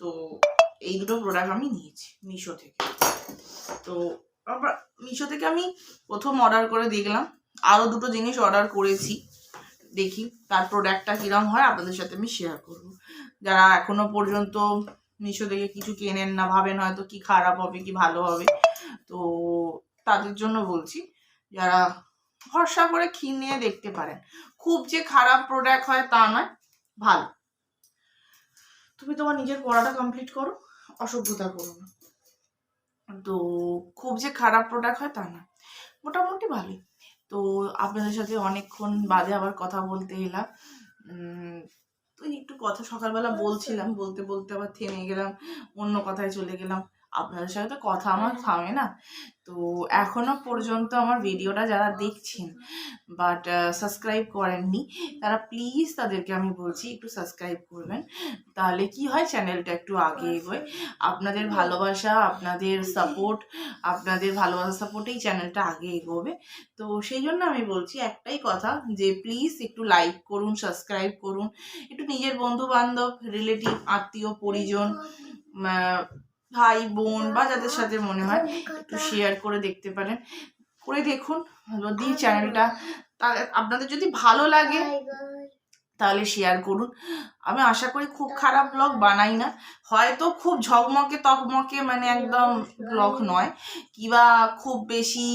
তো এই দুটো প্রোডাক্ট আমি নিয়েছি মিশো থেকে। তো আবার মিশো থেকে আমি প্রথম অর্ডার করে দেখলাম, আরও দুটো জিনিস অর্ডার করেছি, দেখি তার প্রোডাক্টটা কীরকম হয় আপনাদের সাথে আমি শেয়ার করব। যারা এখনো পর্যন্ত মিশো থেকে কিছু কেনেন না, ভাবেন হয়তো কি খারাপ হবে কি ভালো হবে, তো তাদের জন্য বলছি, যারা ভরসা করে কিনে দেখতে পারেন। খুব যে খারাপ প্রোডাক্ট হয় তা নয়, ভালো। তুমি তোমার নিজের পড়াটা কমপ্লিট করো, অসভ্যতা করো না। তো খুব যে খারাপ প্রোডাক্ট হয় তা না, মোটামুটি ভালোই। তো আপনাদের সাথে অনেকক্ষণ বাদে আবার কথা বলতে এলাম। তো একটু কথা সকালবেলা বলছিলাম, বলতে বলতে আবার থেমে গেলাম, অন্য কথায় চলে গেলাম। আপনাদের সাথে তো কথা আমার থামে না। তো এখনো পর্যন্ত আমার ভিডিওটা যারা দেখছেন বাট সাবস্ক্রাইব করেননি, তারা প্লিজ তাদেরকে আমি বলছি একটু সাবস্ক্রাইব করবেন। তাহলে কি হয়, চ্যানেলটা একটু আগে এগোয়। আপনাদের ভালোবাসা, আপনাদের সাপোর্টেই চ্যানেলটা আগে এগোবে। তো সেই জন্য আমি বলছি একটাই কথা, যে প্লিজ একটু লাইক করুন, সাবস্ক্রাইব করুন, একটু নিজের বন্ধু বান্ধব, রিলেটিভ, আত্মীয় পরিজন, ভাই বোন বা যাদের সাথে মনে হয় একটু শেয়ার করে দেখতে পারেন, করে দেখুন। যদি চ্যানেলটা আপনাদের যদি ভালো লাগে তাহলে শেয়ার করুন। আমি আশা করি খুব খারাপ ব্লগ বানাই না, হয়তো খুব ঝকমকে তকমকে মানে একদম ব্লগ নয়, কিবা খুব বেশি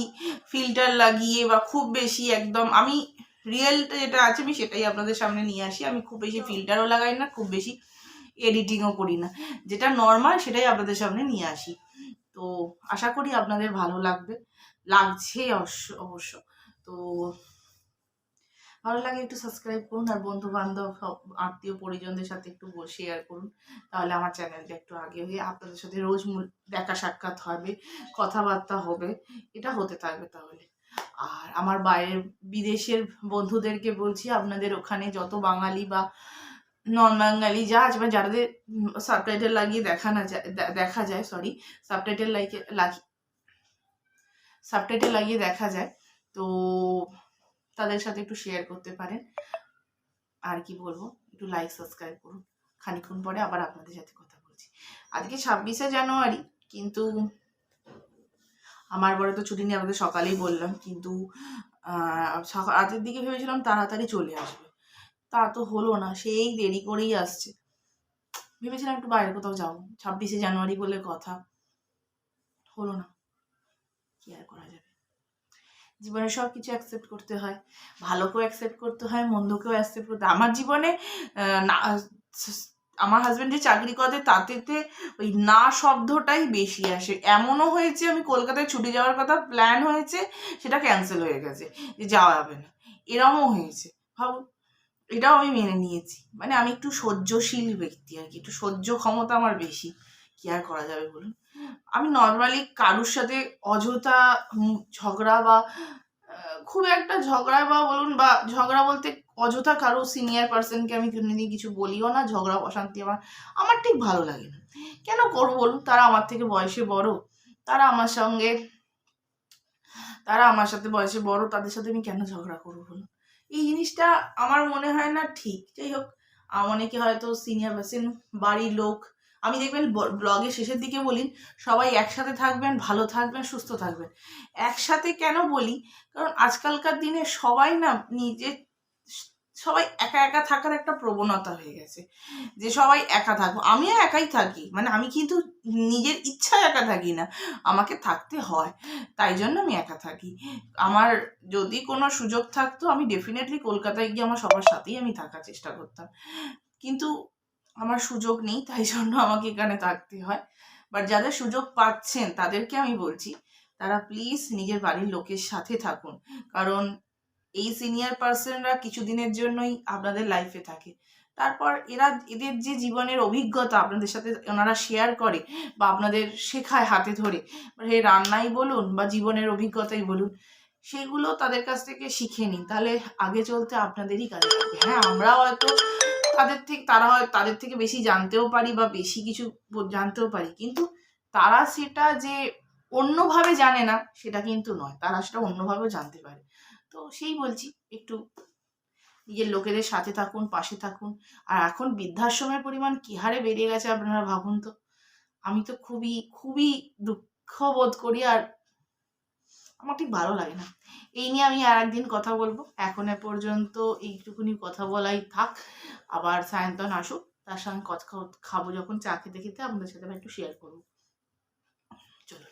ফিল্টার লাগিয়ে বা খুব বেশি একদম, আমি রিয়েলটা যেটা আছে আমি সেটাই আপনাদের সামনে নিয়ে আসি। আমি খুব বেশি ফিল্টারও লাগাই না, খুব বেশি এডিটিংও করি না, যেটা নর্মাল সেটাই আপনাদের সামনে নিয়ে আসি। তো আশা করি আপনাদের ভালো লাগছে অবশ্য। তো ভালো লাগে একটু সাবস্ক্রাইব করুন, আর বন্ধু বান্ধব সব আত্মীয় পরিজনদের সাথে একটু শেয়ার করুন, তাহলে আমার চ্যানেলটা একটু আগে হয়ে আপনাদের সাথে রোজ দেখা সাক্ষাৎ হবে, কথাবার্তা হবে, এটা হতে থাকবে তাহলে। আর আমার বাইরের বিদেশের বন্ধুদেরকে বলছি, আপনাদের ওখানে যত বাঙালি বা নন বাঙালি যা আছে, মানে যাদের সাবটাইটেল লাগিয়ে দেখা যায় সাবটাইটেল লাগিয়ে দেখা যায়, তো তাদের সাথে একটু শেয়ার করতে পারেন। আর কি বলবো, একটু লাইক সাবস্ক্রাইব করুন। খানিকক্ষণ পরে আবার আপনাদের সাথে কথা বলছি। আজকে 26শে জানুয়ারি, কিন্তু আমার বড় তো ছুটি নিয়ে আপনাদের সকালেই বললাম, কিন্তু রাতের দিকে ভেবেছিলাম তাড়াতাড়ি চলে আসবে, তা তো হলো না, সেই দেরি করেই আসছে। ভেবেছিলাম একটু বাইরে কোথাও যাবো, 26শে জানুয়ারি বলে কথা, হলো না, কি আর করা যাবে। জীবনে সব কিছু অ্যাকসেপ্ট করতে হয়, ভালোকেও অ্যাকসেপ্ট করতে হয়, মন্দকেও অ্যাকসেপ্ট করতে হয়। আমার জীবনে আমার হাজব্যান্ড যে চাকরি করে তাতে ওই না শব্দটাই বেশি আসে। এমনও হয়েছে আমি কলকাতায় ছুটি যাওয়ার কথা প্ল্যান হয়েছে, সেটা ক্যান্সেল হয়ে গেছে, যে যাওয়া যাবে না, এরমও হয়েছে। ভাবুন, এটাও আমি মেনে নিয়েছি। মানে আমি একটু সহ্যশীল ব্যক্তি আর কি, একটু সহ্য ক্ষমতা আমার বেশি, কি আর করা যাবে বলুন। আমি নর্মালি কারুর সাথে অযথা ঝগড়া বা খুব একটা ঝগড়া বা বলুন, বা ঝগড়া বলতে অযথা কারো সিনিয়র পার্সনকে আমি কোনোদিন কিছু বলিও না। ঝগড়া অশান্তি আমার ঠিক ভালো লাগে না। কেন করবো বলুন, তারা আমার থেকে বয়সে বড়, তারা আমার সাথে বয়সে বড়, তাদের সাথে আমি কেন ঝগড়া করবো বলুন। এই জিনিসটা আমার মনে হয় না ঠিক। যাই হোক, অনেকে হয়তো সিনিয়র পার্সন, বাড়ির লোক, আমি দেখবেন ব্লগের শেষের দিকে বলি সবাই একসাথে থাকবেন, ভালো থাকবেন, সুস্থ থাকবেন। একসাথে কেন বলি, কারণ আজকালকার দিনে সবাই একা একা থাকার একটা প্রবণতা হয়ে গেছে, যে সবাই একা থাকবো। আমিও একাই থাকি, মানে আমি কিন্তু নিজের ইচ্ছায় একা থাকি না, আমাকে থাকতে হয়, তাই জন্য আমি একা থাকি। আমার যদি কোনো সুযোগ থাকতো আমি ডেফিনেটলি কলকাতায় গিয়ে আমার সবার সাথেই আমি থাকার চেষ্টা করতাম, কিন্তু আমার সুযোগ নেই, তাই জন্য আমাকে এখানে থাকতে হয়। বাট যাদের সুযোগ পাচ্ছেন তাদেরকে আমি বলছি, তারা প্লিজ নিজের বাড়ির লোকের সাথে থাকুন, কারণ এই সিনিয়র পার্সনরা কিছুদিনের জন্যই আপনাদের লাইফে থাকে, তারপর এদের যে জীবনের অভিজ্ঞতা আপনাদের সাথে ওনারা শেয়ার করে বা আপনাদের শেখায় হাতে ধরে, হে রান্নাই বলুন বা জীবনের অভিজ্ঞতাই বলুন, সেগুলো তাদের কাছ থেকে শিখে নিন, তাহলে আগে চলতে আপনাদেরই কাজে লাগবে। হ্যাঁ, আমরা হয়তো তাদের থেকে বেশি জানতেও পারি বা বেশি কিছু জানতেও পারি, কিন্তু তারা সেটা যে অন্যভাবে জানে না সেটা কিন্তু নয়, তারা সেটা অন্যভাবেও জানতে পারে। তো সেই বলছি, একটু নিজের লোকেদের সাথে থাকুন, পাশে থাকুন। আর এখন বৃদ্ধাশ্রমের পরিমাণ কী হারে বেড়ে গেছে আপনারা ভাবুন তো। আমি তো খুবই খুবই দুঃখ বোধ করি, আর আমার ঠিক ভালো লাগে না। এই নিয়ে আমি আর একদিন কথা বলবো, এখন এ পর্যন্ত এইটুকুনি কথা বলাই থাক। আবার সায়ন্তন আসুক, তার সঙ্গে কথা খাবো যখন, চা খেতে খেতে আপনাদের সাথে আমি একটু শেয়ার করবো। চলো,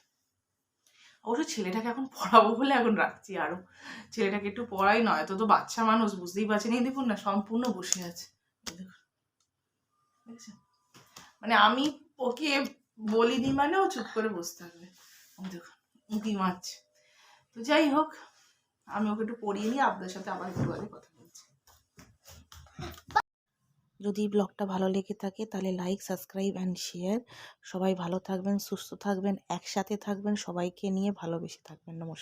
অবশ্য ছেলেটাকে এখন পড়াবো বলে এখন রাখছি, আরো ছেলেটাকে একটু পড়াই, নয় তো বাচ্চা মানুষ বুঝতেই পারছেন। এই দেখুন না, সম্পূর্ণ বসে আছে, এই দেখুন, দেখছেন? মানে আমি ওকে বলিনি মানে ও চুপ করে বসে থাকবে। দেখুন উঁকি মারছে। তো যাই হোক, আমি ওকে একটু পড়িয়ে নিয়ে আপনাদের সাথে আবার একটু আগে কথা বলছি। যদি ব্লগটা ভালো লেগে থাকে তাহলে লাইক, সাবস্ক্রাইব অ্যান্ড শেয়ার। সবাই ভালো থাকবেন, সুস্থ থাকবেন, একসাথে থাকবেন, সবাইকে নিয়ে ভালোবেসে থাকবেন। নমস্কার।